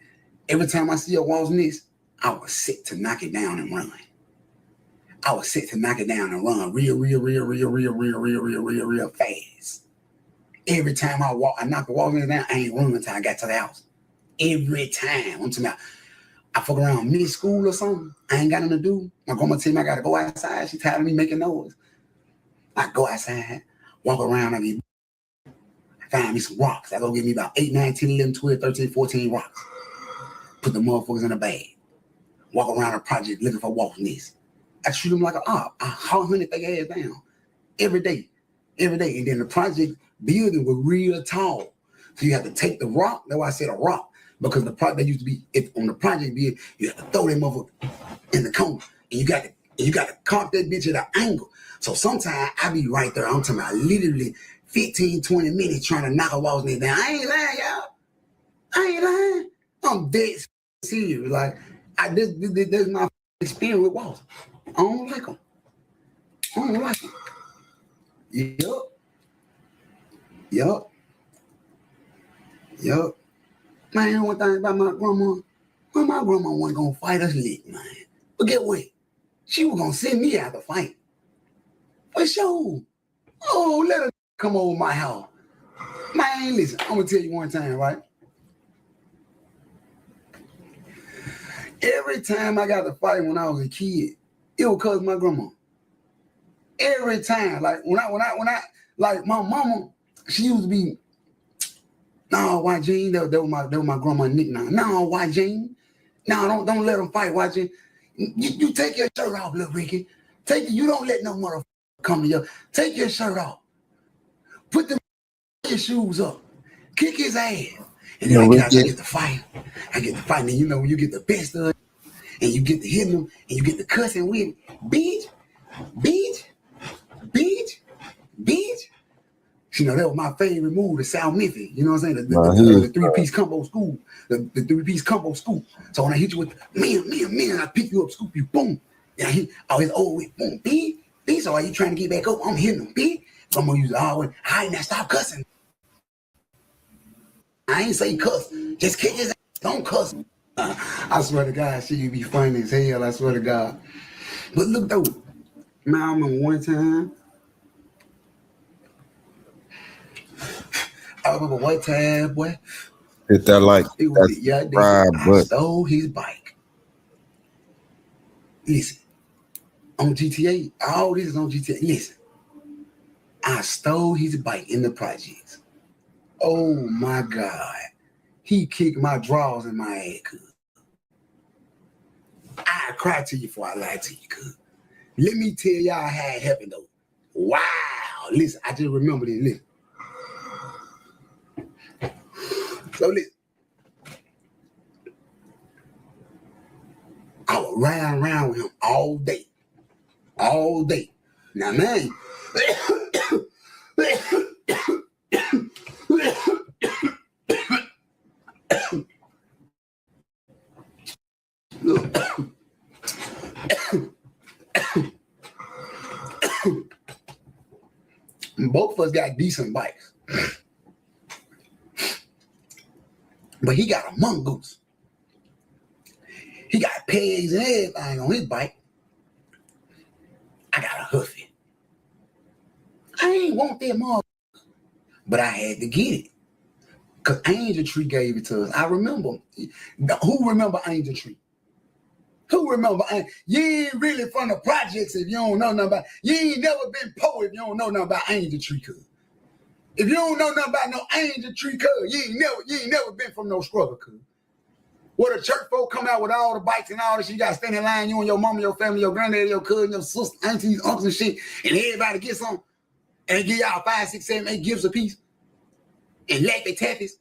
every time I see a waltz miss, I was sick to knock it down and run. I was set to knock it down and run real fast. Every time I knock the walls down, I ain't running until I got to the house. Every time. I'm talking about, I fuck around mid-school or something. I ain't got nothing to do. My grandma tell me I gotta go outside. She tired of me making noise. I go outside, walk around, I find me some rocks. I go get me about 8, 9, 10, 11, 12, 13, 14 rocks. Put the motherfuckers in a bag. Walk around the project looking for waltz nests. I treat them like an op. I hunt their ass down every day. And then the project building was real tall. So you have to take the rock. That's why I said a rock. Because the project used to be on the project building, you have to throw that motherfucker in the corner. And you got to cock that bitch at an angle. So sometimes I be right there. I'm talking about literally 15, 20 minutes trying to knock a waltz nigga down. I ain't lying, y'all. I ain't lying. I'm dead serious. Like this is my experience with walls. I don't like them. I don't like them. Yup. Man, one thing about my grandma, well, my grandma wasn't gonna fight us lick, man. But get what? She was gonna send me out to fight. For sure. Oh, let her come over my house. Man, listen, I'm gonna tell you one time, right? Every time I got to fight when I was a kid, it was cause of my grandma. Every time, like when I, like my mama, she used to be, no, White Jean, that was my grandma's nickname. No, White Jean, no, don't let them fight, White Jean. You take your shirt off, little Ricky. You don't let no motherfucker come to you. Take your shirt off. Put your shoes up. Kick his ass. And then I get to fight. I get to fight. And you know, when you get the best of it, and you get to hitting them, and you get to cussing with him, bitch. You know, that was my favorite move, the South Memphis. You know what I'm saying? The three-piece combo school. The three-piece combo school. So when I hit you with man, I pick you up, scoop you, boom. And I hit, it's over with, boom, B. So are you trying to get back up? I'm hitting them, B. So I'm going to use it all the way. All right, now stop cussing. I ain't say cuss. Just kick his ass. Don't cuss. I swear to God, she be funny as hell. I swear to God. But look, though. Man, I remember one time. Boy.
Hit that like.
I stole his bike. Listen. On GTA. All this is on GTA. Listen. I stole his bike in the projects. Oh my God. He kicked my drawers in my head, cuz. I cry to you before I lie to you, cuz. Let me tell y'all how it happened, though. Wow. Listen, I just remember this. Listen. So listen. I was riding around with him all day. All day. Now, man. Look. Both of us got decent bikes. But he got a mongoose. He got pegs and everything on his bike. I got a Huffy. I ain't want that mongoose, but I had to get it. Because Angel Tree gave it to us. I remember. Who remember Angel Tree? Who remember? You ain't really from the projects if you don't know nothing about. You ain't never been poor if you don't know nothing about Angel Tree, cuz. If you don't know nothing about no Angel Tree, cuz, you ain't never been from no struggle, cuz. Where the church folk come out with all the bikes and all this, you got to stand in line, you and your mama, your family, your granddaddy, your cousin, your sister, aunties, uncles and shit, and everybody get some, and give y'all 5, 6, 7, 8 gifts a piece, and let the tappies.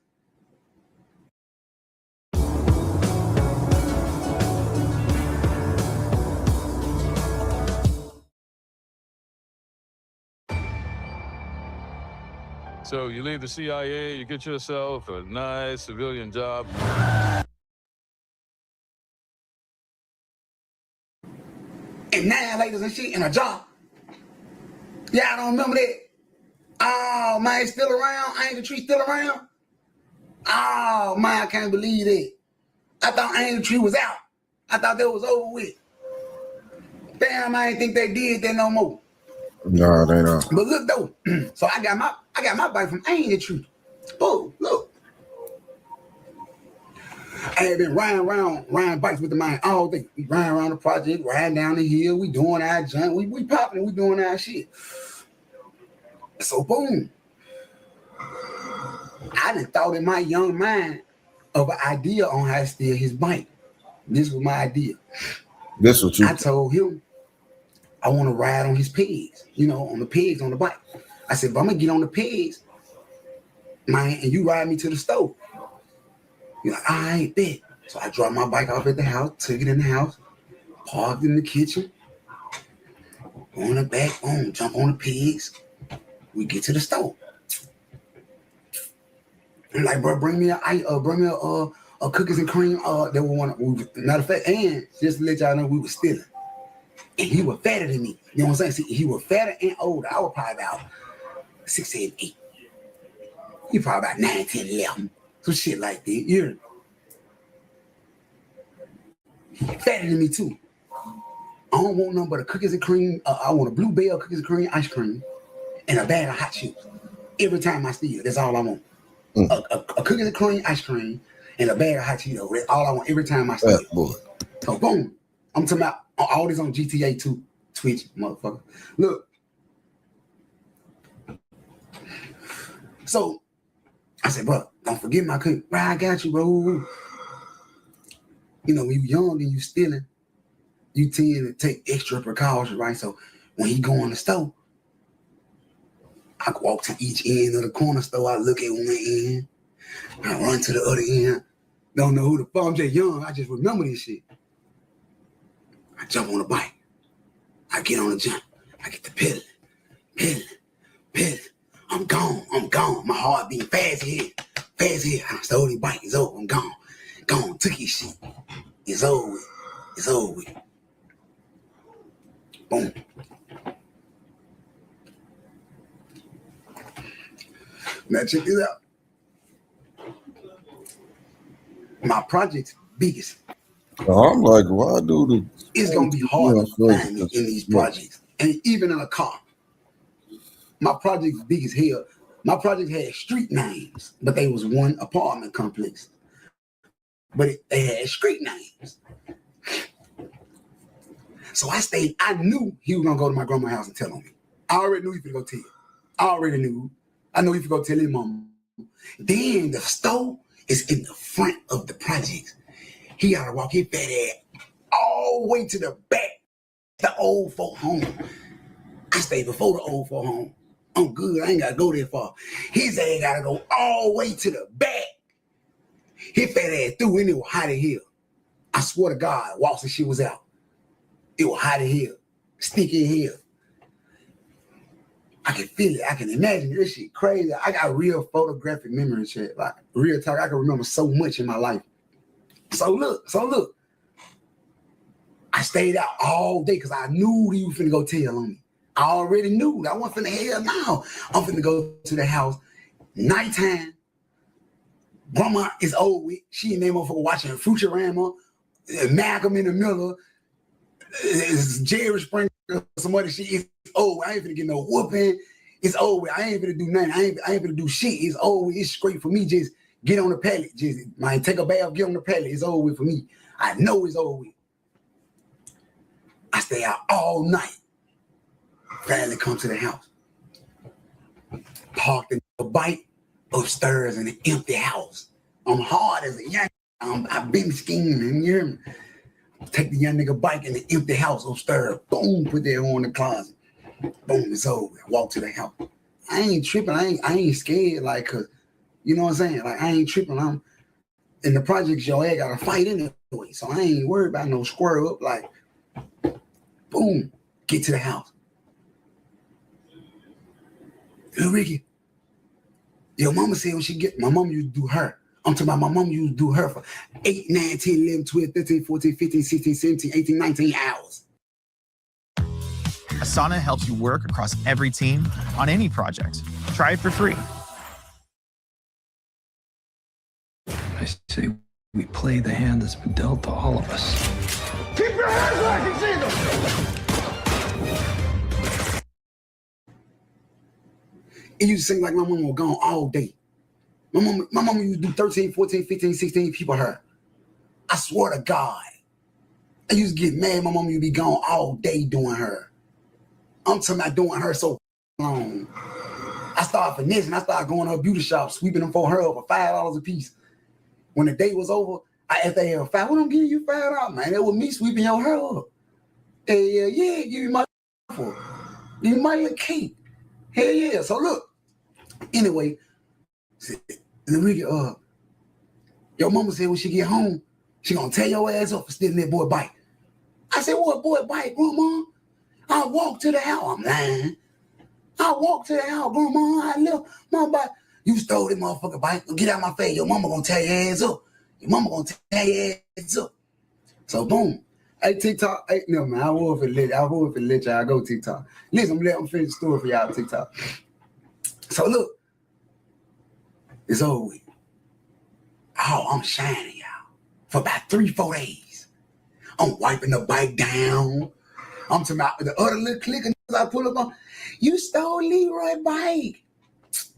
So you leave the CIA, you get yourself a nice civilian job.
And 9 ladies and shit in a job. Yeah, I don't remember that. Oh, man, it's still around? Angel Tree still around? Oh, man, I can't believe that. I thought Angel Tree was out. I thought that was over with. Damn, I didn't think they did that no more.
No, they don't.
But look though, so I got my bike from Angel Tree. Oh, look. I had been riding bikes with the man all day. We riding around the project, riding down the hill, we doing our junk, we popping, we doing our shit. So boom. I done thought in my young mind of an idea on how to steal his bike. This was my idea.
This was you.
I told him I want to ride on his pegs, on the pegs on the bike. I said, but I'm going to get on the pegs, man, and you ride me to the stove. You're like, I ain't bet. So I dropped my bike off at the house, took it in the house, parked in the kitchen, go in the back, boom, jump on the pegs. We get to the stove. I'm like, bro, bring me a cookies and cream. They were matter of fact, and just to let y'all know, we were stealing. And he was fatter than me. You know what I'm saying? See, he was fatter and older. I was probably about 6, 7, 8. He probably about 9, 10, 11. Some shit like that. Yeah. He fatter than me too. I don't want nothing but a cookies and cream. I want a Blue Bell cookies and cream ice cream and a bag of hot chips. Every time I steal, that's all I want. A cookies and cream ice cream and a bag of hot Cheetos. That's all I want every time I steal. So boom. I'm talking about all this on GTA 2, Twitch, motherfucker. Look. So I said, bro, don't forget my cookie. Bro, I got you, bro. You know, when you young and you stealing, you tend to take extra precautions, right? So when he go in the store, I walk to each end of the corner store. I look at one end. I run to the other end. Don't know who the fuck. I'm just young. I just remember this shit. I jump on the bike. I get on the jump. I get to pedaling. I'm gone. My heart beating fast here. I stole the bike. It's over. I'm gone. Took his shit. It's over with. Boom. Now check this out. My project's biggest.
I'm like, why do
it's gonna be hard to find me in these projects, and even in a car. My project's big as hell. My project had street names, but they was one apartment complex. But they had street names. So I knew he was gonna go to my grandma's house and tell on me. I already knew he could go tell. I already knew. I know he could go tell his mom. Then the store is in the front of the projects. He gotta walk his fat ass all the way to the back, the old folk home. I stayed before the old folk home. I'm good. I ain't gotta go that far. His ass gotta go all the way to the back. His fat ass through and it was hot as hell. I swear to God, whilst the shit was out, it was hot as hell, sticky as hell. I can feel it. I can imagine this shit crazy. I got real photographic memory and shit. Like real talk. I can remember so much in my life. So look. I stayed out all day because I knew he was finna go tell on me. I already knew. I wasn't finna hell now. I'm finna go to the house. Nighttime. Grandma is old with. She and them motherfucker watching Futurama, Malcolm in the Middle, Jerry Springer, some other shit. It's old. I ain't finna get no whooping. It's over. I ain't finna do nothing. I ain't finna do shit. It's over. It's straight for me. Just get on the pallet. Just take a bath, get on the pallet. It's over with for me. I know it's over with. I stay out all night. Finally come to the house. Parked in the bike upstairs in an empty house. I'm hard as a young. I've been scheming. You hear me? Take the young nigga bike in the empty house upstairs. Boom, put that on the closet. Boom, it's over. Walk to the house. I ain't tripping. I ain't scared. Like, cause you know what I'm saying? Like, I ain't tripping. I'm in the projects. Your ass got to fight anyway. So I ain't worried about no square up. Like, boom, get to the house. Hey, Ricky, your mama said when she get, my mama used to do her. I'm talking about my mama used to do her for 8, 9, 10, 11, 12, 13, 14, 15, 16, 17, 18, 19 hours.
Asana helps you work across every team on any project. Try it for free.
I say we play the hand that's been dealt to all of us.
Keep your hands where I can see them.
It used to seem like my mama was gone all day. My mama used to do 13, 14, 15, 16 people her. I swear to God. I used to get mad. My mama used to be gone all day doing her. I'm talking about doing her so long. I started finessing. I started going to her beauty shop, sweeping them for her for $5 a piece. When the day was over, I asked her, $5, what I'm giving you $5, man? That was me sweeping your hair up. Hey, yeah, give you my for. Give you my little cake. Hell yeah. So look. Anyway, your mama said when she get home, she gonna tear your ass up for stealing that boy bike. I said, what boy bike, Grandma? I walked to the house. I'm lying. I walked to the house, Grandma. I left my bike. You stole that motherfucking bike. Get out my face. Your mama gonna tear your ass up. Your mama gonna tear your ass up. So boom. Hey, TikTok. Hey, no, man, I will for let y'all go TikTok. Listen, I'm finish the story for y'all TikTok. So look, it's over with. Oh, I'm shining, y'all. For about 3-4 days. I'm wiping the bike down. I'm talking about the other little clicker I pull up on. You stole Leroy bike.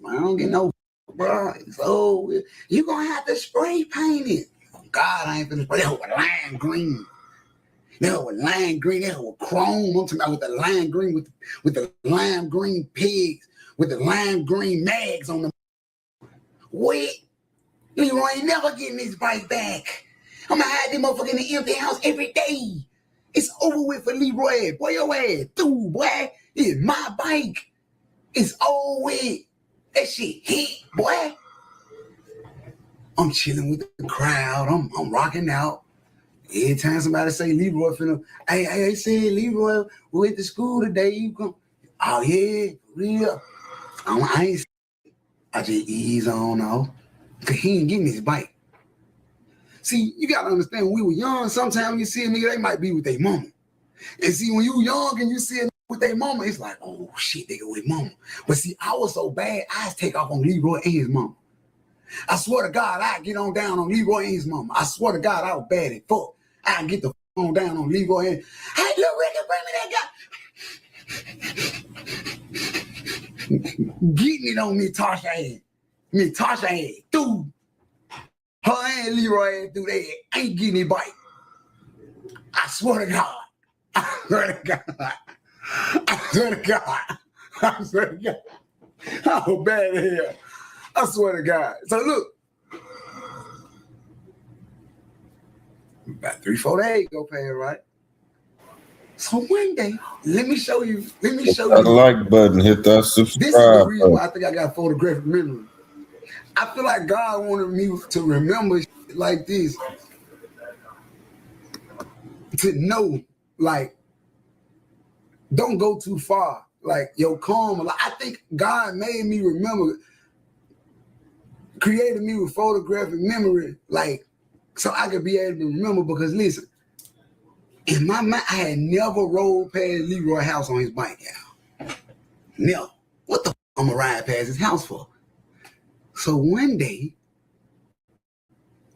I don't get no, bro. So you gonna have to spray paint it. God, I ain't finna spray that with lime green. That was lime green. That was chrome. I'm talking about with the lime green, with the lime green pigs, with the lime green mags on them. Wait, Leroy ain't never getting his bike back. I'm gonna hide this motherfucker in the empty house every day. It's over with for Leroy. Boy, your ass through, boy. It's my bike. It's over with. That shit hit, boy. I'm chilling with the crowd. I'm rocking out. Every time somebody say Leroy finna, hey, said Leroy went to school today. You come? Oh yeah, real. I just ease on off. Cause he ain't getting his bike. See, you gotta understand when we were young, sometimes when you see a nigga, they might be with their mama. And see, when you young and you see a nigga with their mama, it's like, oh shit, they go with mama. But see, I was so bad, I take off on Leroy and his mama. I swear to God, I get on down on Leroy and his mama. I swear to God, I was bad as fuck. I get the on down on Leroy and, hey, Lil Ricky, bring me that guy. Getting it on me, Tasha ass. Me, Tasha ass, dude. Her and Leroy ass, dude, they ain't getting it bite. I swear to God. I swear to God. I swear to God. I swear to God. How bad it is. I swear to God. So look. About 3-4 days go past, right? So one day, let me show you.
Hit that like button, hit that subscribe.
This is the reason why I think I got photographic memory. I feel like God wanted me to remember shit like this. To know, like, don't go too far. Like, yo, calm. Like, I think God made me remember, created me with photographic memory, like, so I could be able to remember. Because listen, in my mind, I had never rolled past Leroy's house on his bike, y'all. Never. What the f I'm gonna ride past his house for? So one day,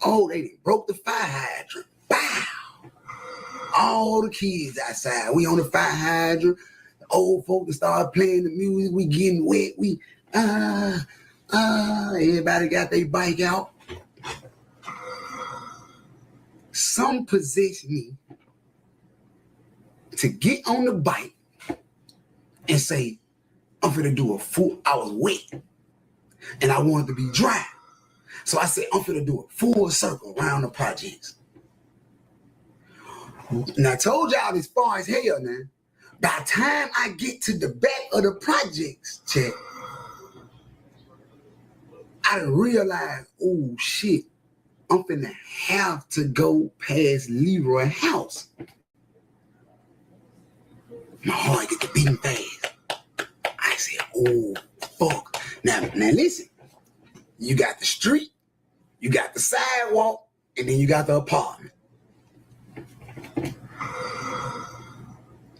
oh, they broke the fire hydrant. Bow! All the kids outside. We on the fire hydrant. The old folks started playing the music. We getting wet. We everybody got their bike out. Some possessed me to get on the bike and say, I'm finna do a full, I was wet and I wanted to be dry. So I said, I'm finna do a full circle around the projects. And I told y'all this far as hell now. By the time I get to the back of the projects, check, I realized, oh shit, I'm finna have to go past Leroy's house. My heart get to beating fast. I said, oh, fuck. Now listen, you got the street, you got the sidewalk, and then you got the apartment.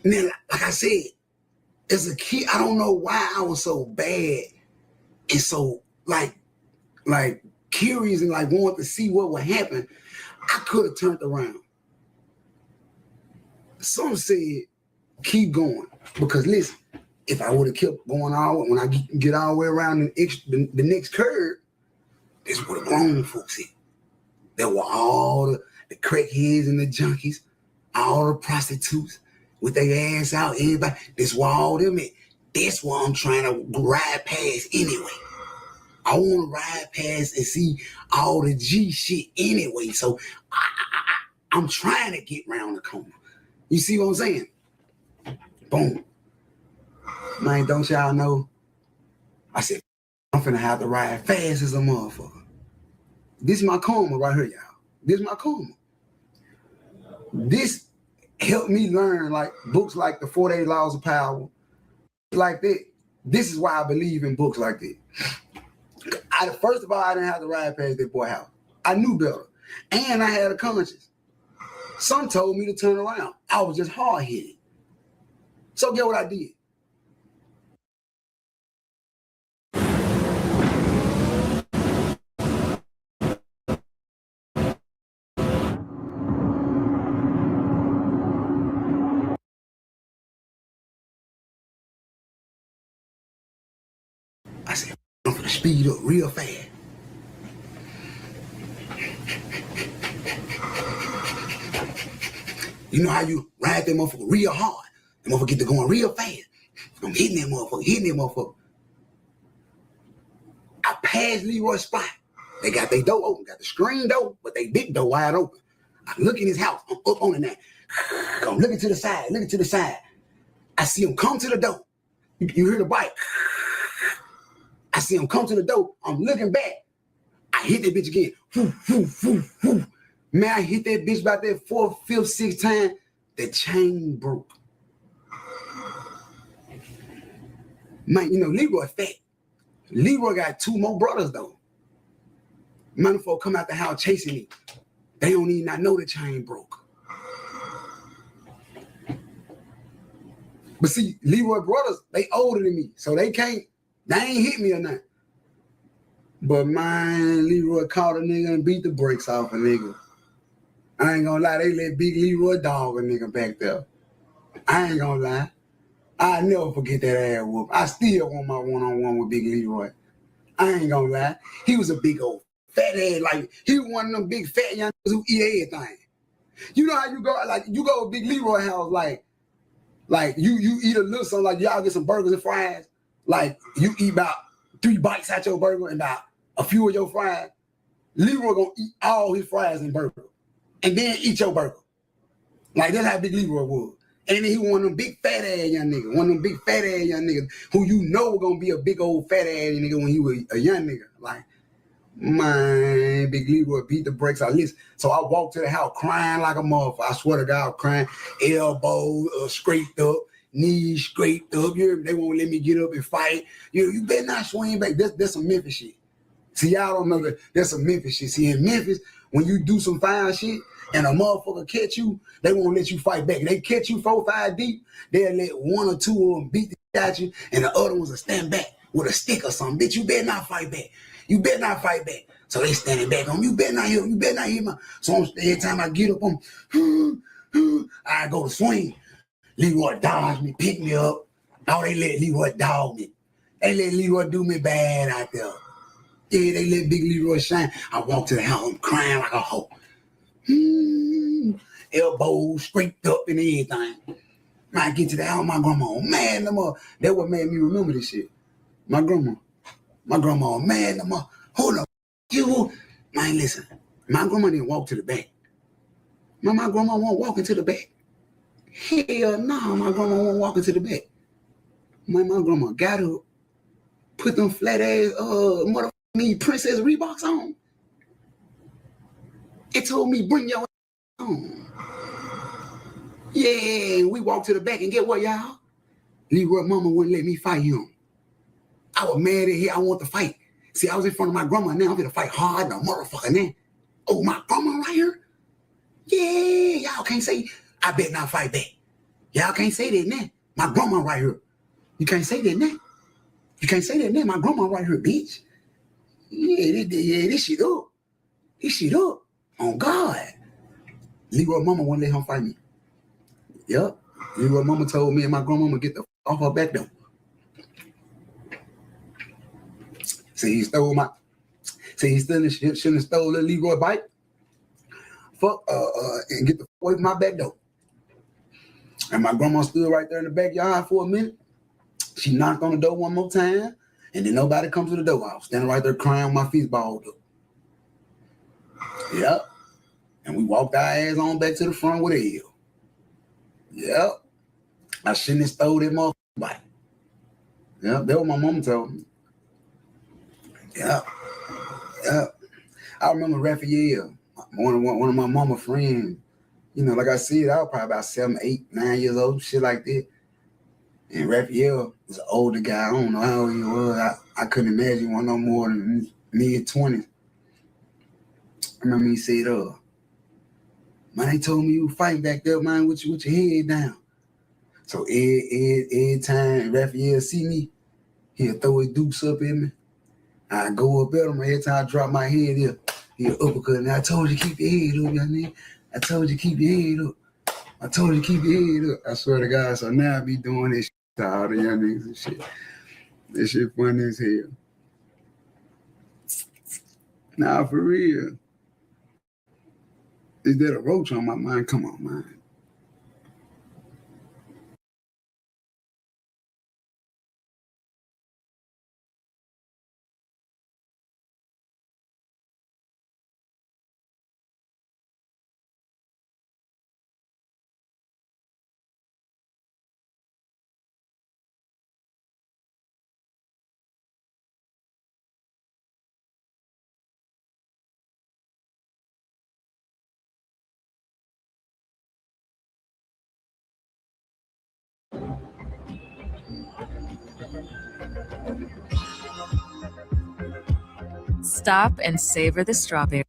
Now, like I said, as a kid, I don't know why I was so bad and so like curious and like wanted to see what would happen. I could have turned around. Some said, keep going. Because listen, if I would have kept going all when I get all the way around the next curve, this is where the grown folks hit. There were all the crackheads and the junkies, all the prostitutes with their ass out, everybody. This where all them at. That's why I'm trying to ride past anyway. I want to ride past and see all the G shit anyway. So I'm trying to get around the corner. You see what I'm saying? Boom. Man, don't y'all know? I said, I'm finna have to ride fast as a motherfucker. This is my karma right here, y'all. This is my karma. This helped me learn like books like the 48 Laws of Power, like that. This is why I believe in books like that. First of all, I didn't have to ride past that boy house. I knew better. And I had a conscience. Some told me to turn around. I was just hard-headed. So get what I did. I said, I'm gonna speed up real fast. You know how you ride that motherfucker real hard? The motherfucker get to going real fast. I'm hitting that motherfucker. I passed Leroy's spot. They got their door open, got the screen door, but they big door wide open. I look in his house. I'm up on that. I'm looking to the side. I see him come to the door. You hear the bike. I see him come to the door. I'm looking back. I hit that bitch again. Man, I hit that bitch about that 4th, 5th, 6th time. The chain broke. Man, you know, Leroy fat. Leroy got 2 more brothers, though. Motherfucker come out the house chasing me. They don't even not know the chain broke. But see, Leroy brothers, they older than me, so they ain't hit me or nothing. But man, Leroy caught a nigga and beat the brakes off a nigga. I ain't gonna lie, they let Big Leroy dog a nigga back there. I ain't gonna lie. I'll never forget that ass whoop. I still want my one-on-one with Big Leroy. I ain't gonna lie. He was a big old fat ass, like he was one of them big fat young niggas who eat everything. You know how you go, like you go to Big Leroy house, like you eat a little something, like y'all get some burgers and fries. Like you eat about 3 bites out your burger and about a few of your fries. Leroy gonna eat all his fries and burger. And then eat your burger. Like that's how Big Leroy was. And then he one of them big fat ass young niggas. Who you know gonna be a big old fat ass nigga when he was a young nigga. Like, man, Big Leroy beat the brakes out. Listen, so I walked to the house crying like a motherfucker. I swear to God, I was crying. Elbows scraped up, knees scraped up. They won't let me get up and fight. You better not swing back. That's some Memphis shit. See, y'all don't know that that's some Memphis shit. See, in Memphis, when you do some foul shit and a motherfucker catch you, they won't let you fight back. They catch you 4, 5 deep, they'll let 1 or 2 of them beat the shit out you, and the other ones will stand back with a stick or something. Bitch, you better not fight back. So they standing back on you. Better not hit my. So every time I get up, I go to swing. Leroy dodge me, pick me up. Oh, they let Leroy dog me. They let Leroy do me bad out there. Yeah, they let Big Leroy shine. I walk to the house, I'm crying like a hoe. Elbows scraped up and everything. When I get to the house, my grandma, man, that what made me remember this shit. My grandma, man, hold up, you. Man, listen, my grandma didn't walk to the back. My grandma won't walk into the back. Hell no, my grandma won't walk into the back. My grandma got up, put them flat ass Princess Reeboks on. It told me, bring your on. Yeah, we walked to the back and get what, y'all? Leroy mama wouldn't let me fight him. I was mad at him. I want to fight. See, I was in front of my grandma now. I'm going to fight hard, no motherfucker now. Oh, my grandma right here? Yeah, y'all can't say, I bet not fight back. Y'all can't say that now. My grandma right here. You can't say that now. My grandma right here, bitch. Yeah, this shit up. On God. Leroy mama wouldn't let him fight me. Yep. Leroy mama told me and my grandmama get the f off her back door. See, he shouldn't have stole the Leroy bike. And get the f away from my back door. And my grandma stood right there in the backyard for a minute. She knocked on the door one more time, and then nobody comes to the door. I was standing right there crying with my feet balled up. Yep. And we walked our ass on back to the front with a hill. Yep. I shouldn't have stole that motherfucking bike. Yep, that's what my mama told me. Yep. I remember Raphael, one of my mama friends. You know, like I said, I was probably about 7, 8, 9 years old, shit like that. And Raphael was an older guy. I don't know how old he was. I couldn't imagine one no more than mid-20s. remember he said, man, they told me you fighting back there, man, with your head down. So every time Raphael see me, he'll throw his dukes up in me. I go up at him, every time I drop my head here, he'll uppercut. And I told you keep your head up, young nigga. I told you keep your head up. I told you keep your head up. I swear to God. So now I be doing this shit to all the young niggas and shit. This shit funny as hell. Nah, for real. Is there a roach on my mind? Come on, man.
Stop and savor the strawberry.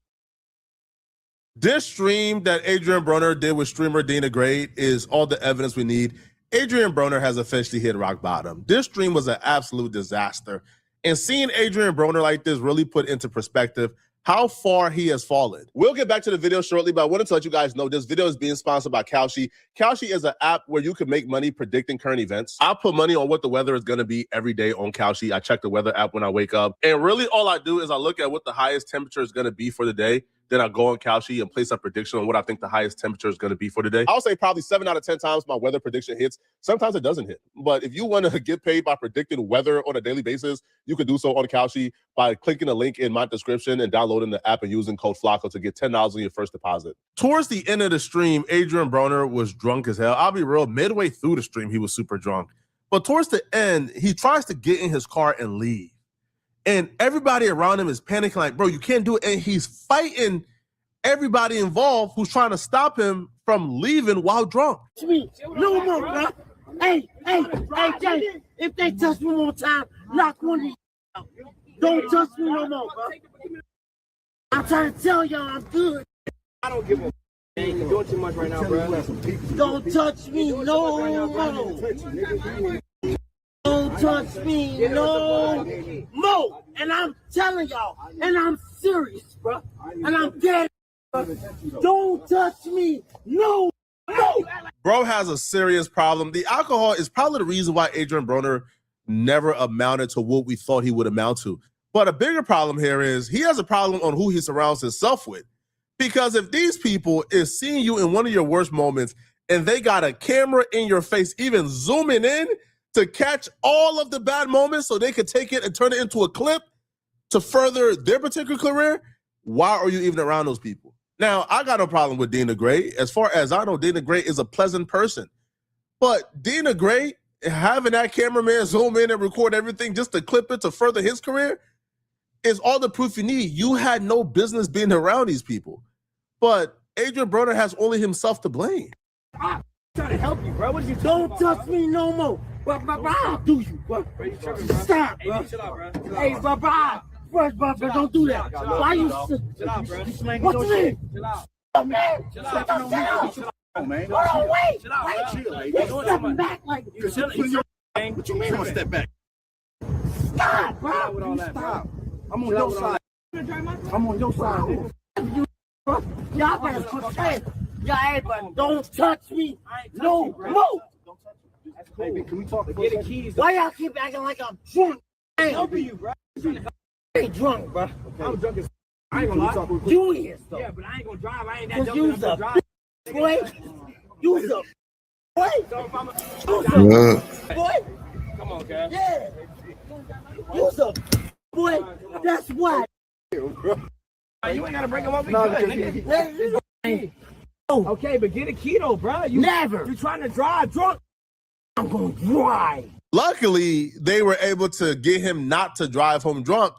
This stream that Adrian Broner did with streamer Dina Gray is all the evidence we need. Adrian Broner has officially hit rock bottom. This stream was an absolute disaster. And seeing Adrian Broner like this really put into perspective how far he has fallen. We'll get back to the video shortly, but I wanted to let you guys know this video is being sponsored by Kalshi. Kalshi is an app where you can make money predicting current events. I put money on what the weather is going to be every day on Kalshi. I check the weather app when I wake up. And really all I do is I look at what the highest temperature is going to be for the day. Then I go on Kalshi and place a prediction on what I think the highest temperature is going to be for the day. I'll say probably 7 out of 10 times my weather prediction hits. Sometimes it doesn't hit. But if you want to get paid by predicting weather on a daily basis, you can do so on Kalshi by clicking the link in my description and downloading the app and using code FLACO to get $10 on your first deposit. Towards the end of the stream, Adrian Broner was drunk as hell. I'll be real, midway through the stream, he was super drunk. But towards the end, he tries to get in his car and leave. And everybody around him is panicking like, bro, you can't do it. And he's fighting everybody involved who's trying to stop him from leaving while drunk.
No more, bro. Hey, Jay, if they touch me one more time, knock one of these out. Don't touch me no more, bro. I'm trying to tell y'all I'm good.
I don't give a ain't doing too much right now, bro.
Don't touch me no more. Don't touch me no more. And I'm telling y'all, and I'm serious, bro. And I'm dead. Don't touch me no more.
Bro has a serious problem. The alcohol is probably the reason why Adrian Broner never amounted to what we thought he would amount to. But a bigger problem here is he has a problem on who he surrounds himself with. Because if these people is seeing you in one of your worst moments and they got a camera in your face, even zooming in to catch all of the bad moments so they could take it and turn it into a clip to further their particular career, why are you even around those people? Now, I got no problem with Dina Gray. As far as I know, Dina Gray is a pleasant person. But Dina Gray, having that cameraman zoom in and record everything just to clip it to further his career is all the proof you need. You had no business being around these people. But Adrian Broner has only himself to blame.
I'm trying to help you, bro. What you don't touch me no more. Bro, I'll do you, bro. Stop, bro. Hey, bro, don't do that. Why you
chill out, bro.
What's this?
Chill out.
Oh, man.
Chill out.
Chill out, man. Hold on, wait.
Chill out, bro.
You're stepping back like
you chill. What you mean? Step back.
Stop, bro.
With all that,
Stop.
bro.
I'm on your side. I'm on your side. Y'all better quit saying. Y'all, everybody, don't touch me no more.
Hey, can we talk? Get the keys.
Why y'all keep acting like I'm drunk?
I'm helping you, bro.
I ain't drunk, bro.
I'm drunk as I ain't gonna lie.
You is, though.
Yeah, but I ain't gonna drive. I ain't that
Cause
dumb enough to drive.
Boy, you's a boy.
So if I'm
Boy.
Come on, guys.
Yeah. You's a boy. That's why.
You ain't gotta break them up. Nigga. Okay, but get a keto, bro. You
Never.
You trying to drive drunk?
I'm gonna drive.
Luckily, they were able to get him not to drive home drunk.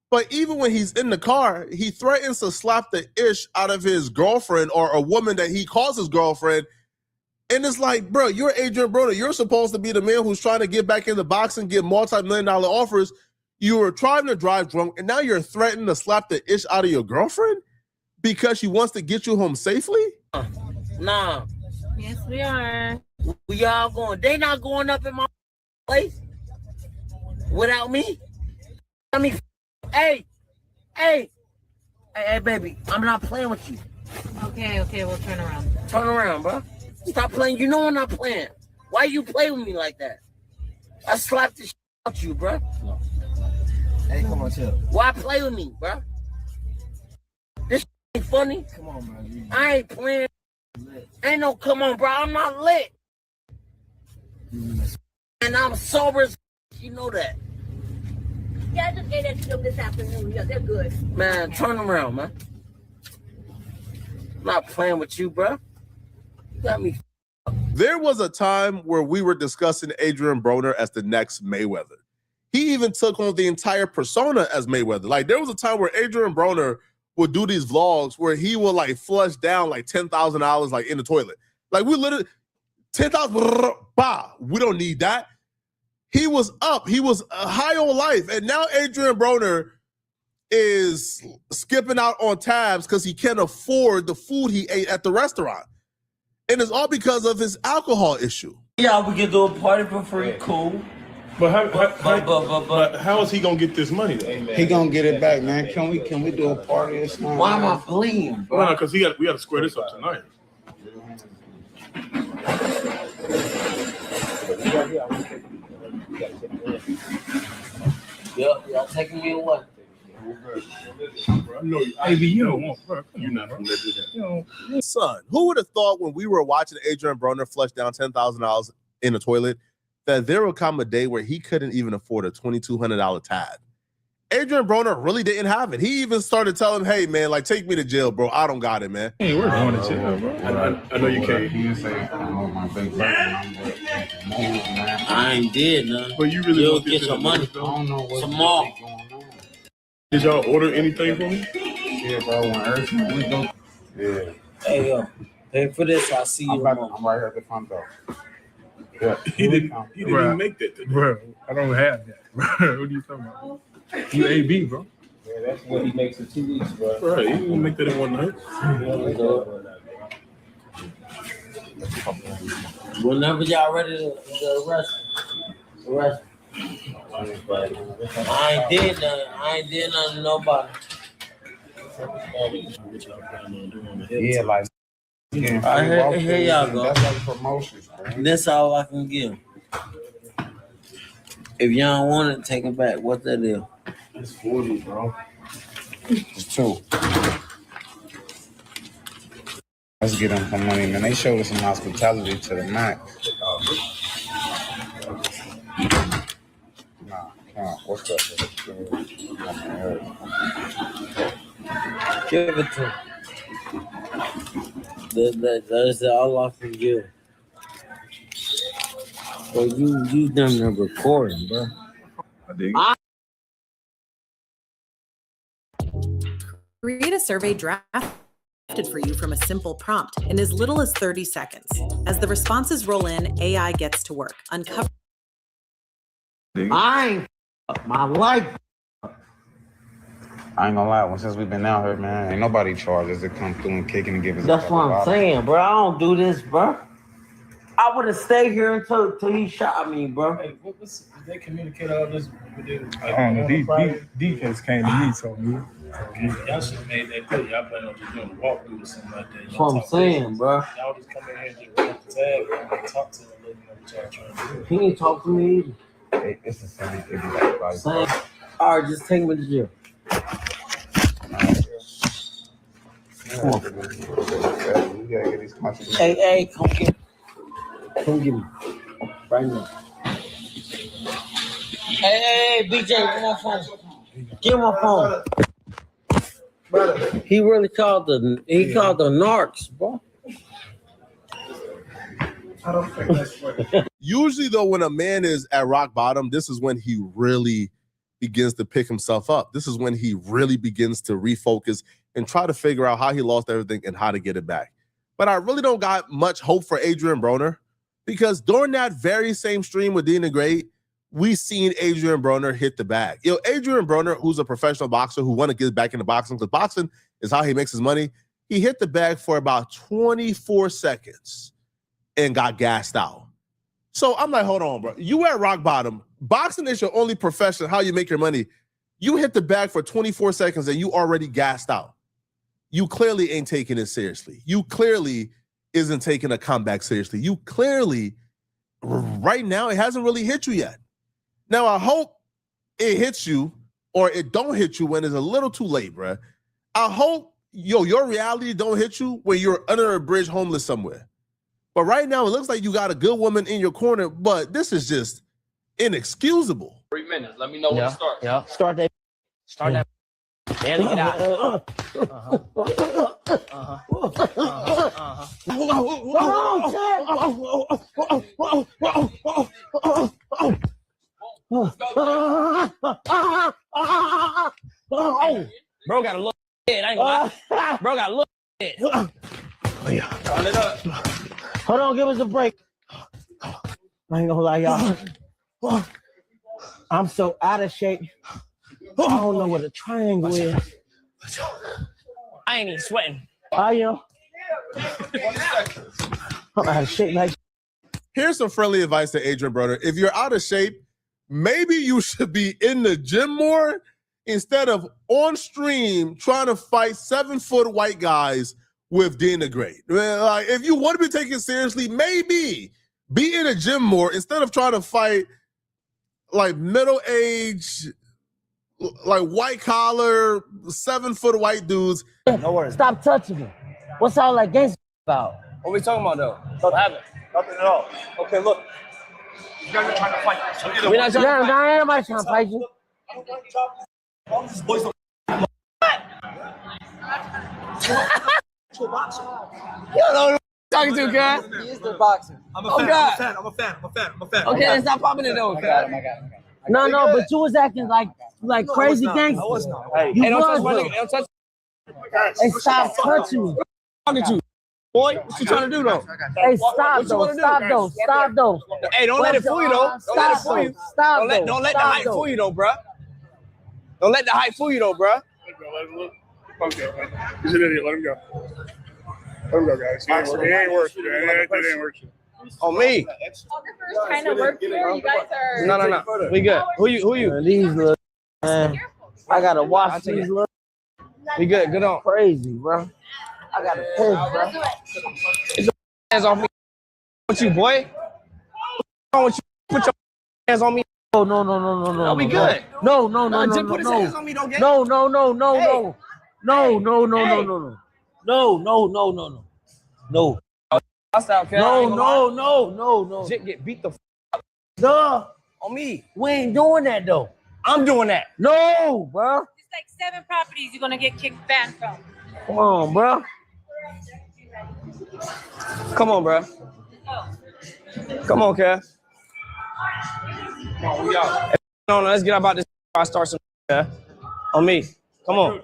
But even when he's in the car, he threatens to slap the ish out of his girlfriend or a woman that he calls his girlfriend. And it's like, bro, you're Adrian Broner. You're supposed to be the man who's trying to get back in the box and get multi-million-dollar offers. You were trying to drive drunk, and now you're threatening to slap the ish out of your girlfriend? because she wants to get you home safely?
Nah.
Yes, we are.
We all going. They not going up in my place without me. I mean, hey, baby, I'm not playing with you.
Okay, we'll turn around.
Turn around, bro. Stop playing. You know I'm not playing. Why you play with me like that? I slapped the shit out you, bro.
Hey, come on, chill.
Why play with me, bro? This shit ain't funny.
Come on, man.
I ain't playing. Ain't no come on, bro. I'm not lit. And I'm sober as you know that.
Yeah, I just ate that to them this afternoon. Yeah, they're good.
Man, turn around, man. I'm not playing with you, bro. You got me.
There was a time where we were discussing Adrian Broner as the next Mayweather. He even took on the entire persona as Mayweather. Like, there was a time where Adrian Broner would do these vlogs where he would like flush down like $10,000 like in the toilet. Like, we literally 10,000, bah, we don't need that. He was up, he was high on life, and now Adrian Broner is skipping out on tabs because he can't afford the food he ate at the restaurant. And it's all because of his alcohol issue.
Yeah, we can do a party for free, cool.
But how is he gonna get this money though?
He gonna get it back, man. Can we do a party or something?
Why am I bleeding, bro?
No, because we got to square this up tonight.
Y'all taking me away.
Son, who would have thought when we were watching Adrian Broner flush down $10,000 in the toilet that there would come a day where he couldn't even afford a $2,200 tab? Adrian Broner really didn't have it. He even started telling him, hey, man, like, take me to jail, bro. I don't got it, man.
Hey, we're going to jail, bro. I know you can't.
I ain't did nothing.
But you really
You'll get some money. Some more.
Did y'all order anything for me?
Yeah, bro. When everything we go. Yeah.
Hey, yo. Pay for this. I'll see you tomorrow.
I'm right here at the front door. Yeah.
He didn't even make that today.
Bro, I don't have that. Bro, what are you talking about? You AB, bro.
Yeah, that's what he makes in 2 weeks, bro.
Right, he didn't make that in one night.
Whenever y'all ready to arrest. I ain't did nothing to nobody.
Yeah, like.
Here y'all go.
That's like promotions, bro.
That's all I can give. If y'all don't want it, take it back. What's that deal?
It's 40, bro. It's 2. Let's get them some money, man. They showed us some hospitality to the max. Nah, come on. What's up?
Give it to him. That's all I can give. Well, you done the recording, bro.
I dig.
Create a survey drafted for you from a simple prompt in as little as 30 seconds. As the responses roll in, AI gets to work. Uncover.
I ain't my life.
I ain't gonna lie, since we've been out here, man, ain't nobody charged us to come through and kicking and give us.
That's what I'm saying, bro. I don't do this, bro. I would have stayed here until he shot me, bro.
Hey, did they communicate all this? I don't know. Defense came to me, told me.
Y'all should have made that clear. Y'all planning on just doing a walkthrough or something like that.
That's what I'm saying, bro.
Y'all just come in here and just run up the tag and talk to them and let them know what y'all trying to do.
He ain't talk to me either.
It's the same.
Same. All right, just take me to jail. Come on. Hey, come get me. Right now. Hey, BJ, give my phone. Give my phone. Brother. He really called the narcs, bro.
I don't think that's funny. Usually, though, when a man is at rock bottom, this is when he really begins to pick himself up. This is when he really begins to refocus and try to figure out how he lost everything and how to get it back. But I really don't got much hope for Adrian Broner, because during that very same stream with Dina Gray, we seen Adrian Broner hit the bag. Adrian Broner, who's a professional boxer who want to get back into boxing, because boxing is how he makes his money. He hit the bag for about 24 seconds and got gassed out. So I'm like, hold on, bro. You at rock bottom. Boxing is your only profession, how you make your money. You hit the bag for 24 seconds and you already gassed out. You clearly ain't taking it seriously. You clearly isn't taking a comeback seriously. You clearly, right now, it hasn't really hit you yet. Now, I hope it hits you or it don't hit you when it's a little too late, bro. I hope your reality don't hit you when you're under a bridge homeless somewhere. But right now, it looks like you got a good woman in your corner, but this is just inexcusable.
3 minutes. Let me know when to start.
Yeah. Start that. Barely get out. Bro got a little head. I ain't gonna lie. Bro got a little head. Turn it up. Hold on, give us a break. I ain't gonna lie, y'all. I'm so out of shape. I don't know what a triangle is. I ain't even sweating. I am. I'm out of shape like.
Here's some friendly advice to Adrian Broner. If you're out of shape, maybe you should be in the gym more instead of on stream trying to fight 7-foot white guys with Dean the Great. Like, if you want to be taken seriously, maybe be in the gym more instead of trying to fight like middle-aged, like white collar, 7-foot white dudes.
No worries. Stop touching me. What's all that gangster about?
What we talking about, though? What happened? Nothing at all. Okay, look. You guys are trying to fight. So
We're not trying to fight. Ain't nobody trying to fight you.
Boys don't
You don't know who you're talking to, guys.
He is the boxer. I'm a fan. I'm a fan.
Okay, then stop popping it though, guys. No, but you was acting like crazy gangster.
I was not.
You was.
Don't touch.
Hey, stop touching me.
Talking to you. Boy, what you trying to do, though?
Hey, stop though.
Hey, don't let it fool you, though. Don't let it fool you. Don't let the hype fool you, though, bruh. Don't let the hype fool you, though, bruh.
Okay, he's an idiot. Let him go. Let him go, guys. He ain't worth it. It ain't worth it.
Oh, me?
Trying to work here. You guys are.
No. We good. Who you?
These little man. I gotta watch these little.
We good. Good on.
Crazy, bro. I gotta piss, bro.
Get your hands off me. What you, boy? Put your hands on me.
No.
No, we good.
No.
Jim put his hands on me, don't get
No.
Hostile, okay?
No.
Jit get beat the up.
Duh.
On me.
We ain't doing that though.
I'm doing that.
No, bro.
It's like 7 properties you're gonna get kicked banned from.
Come on, bro.
Come on, bro. Come on, Kev. Come on, we out. No, let's get about this. I start some. On me. Come on.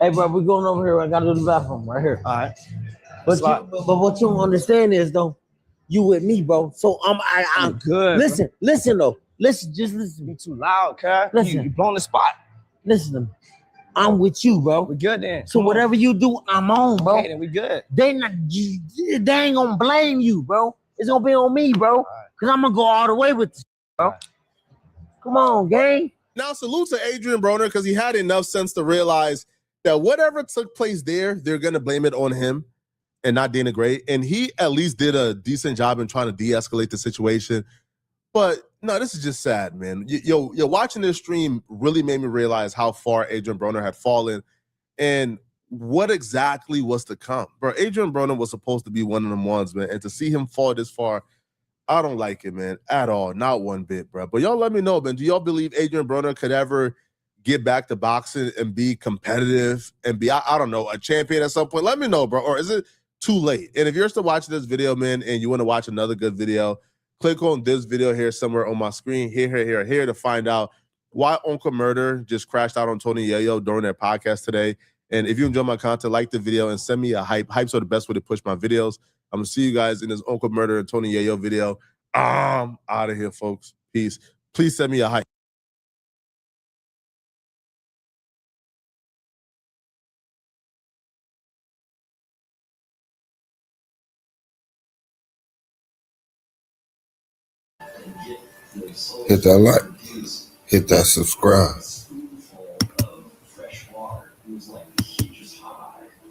Hey, bro, we going over here. I gotta do the bathroom right here.
All right.
But what you don't understand is though, you with me, bro. So I'm
good.
Listen though. Just listen.
You too loud, Kev.
Listen.
You blowing the spot.
Listen to me. I'm with you, bro.
We good then.
So whatever you do, I'm on, bro.
Okay, then we good.
They ain't gonna blame you, bro. It's gonna be on me, bro. Cause I'm gonna go all the way with this, bro. Come on, gang.
Now, salute to Adrian Broner because he had enough sense to realize that whatever took place there, they're going to blame it on him and not Dana Gray. And he at least did a decent job in trying to de-escalate the situation. But no, this is just sad, man. Yo, watching this stream really made me realize how far Adrian Broner had fallen and what exactly was to come. Bro, Adrian Broner was supposed to be one of them ones, man. And to see him fall this far, I don't like it, man, at all. Not one bit, bro. But y'all let me know, man. Do y'all believe Adrian Broner could ever get back to boxing and be competitive and be, I don't know, a champion at some point? Let me know, bro. Or is it too late? And if you're still watching this video, man, and you want to watch another good video, click on this video here somewhere on my screen, here to find out why Uncle Murder just crashed out on Tony Yayo during their podcast today. And if you enjoy my content, like the video and send me a hype. Hypes are the best way to push my videos. I'm going to see you guys in this Uncle Murder and Tony Yayo video. I'm out of here, folks. Peace. Please send me a hype.
hit that like, hit that subscribe.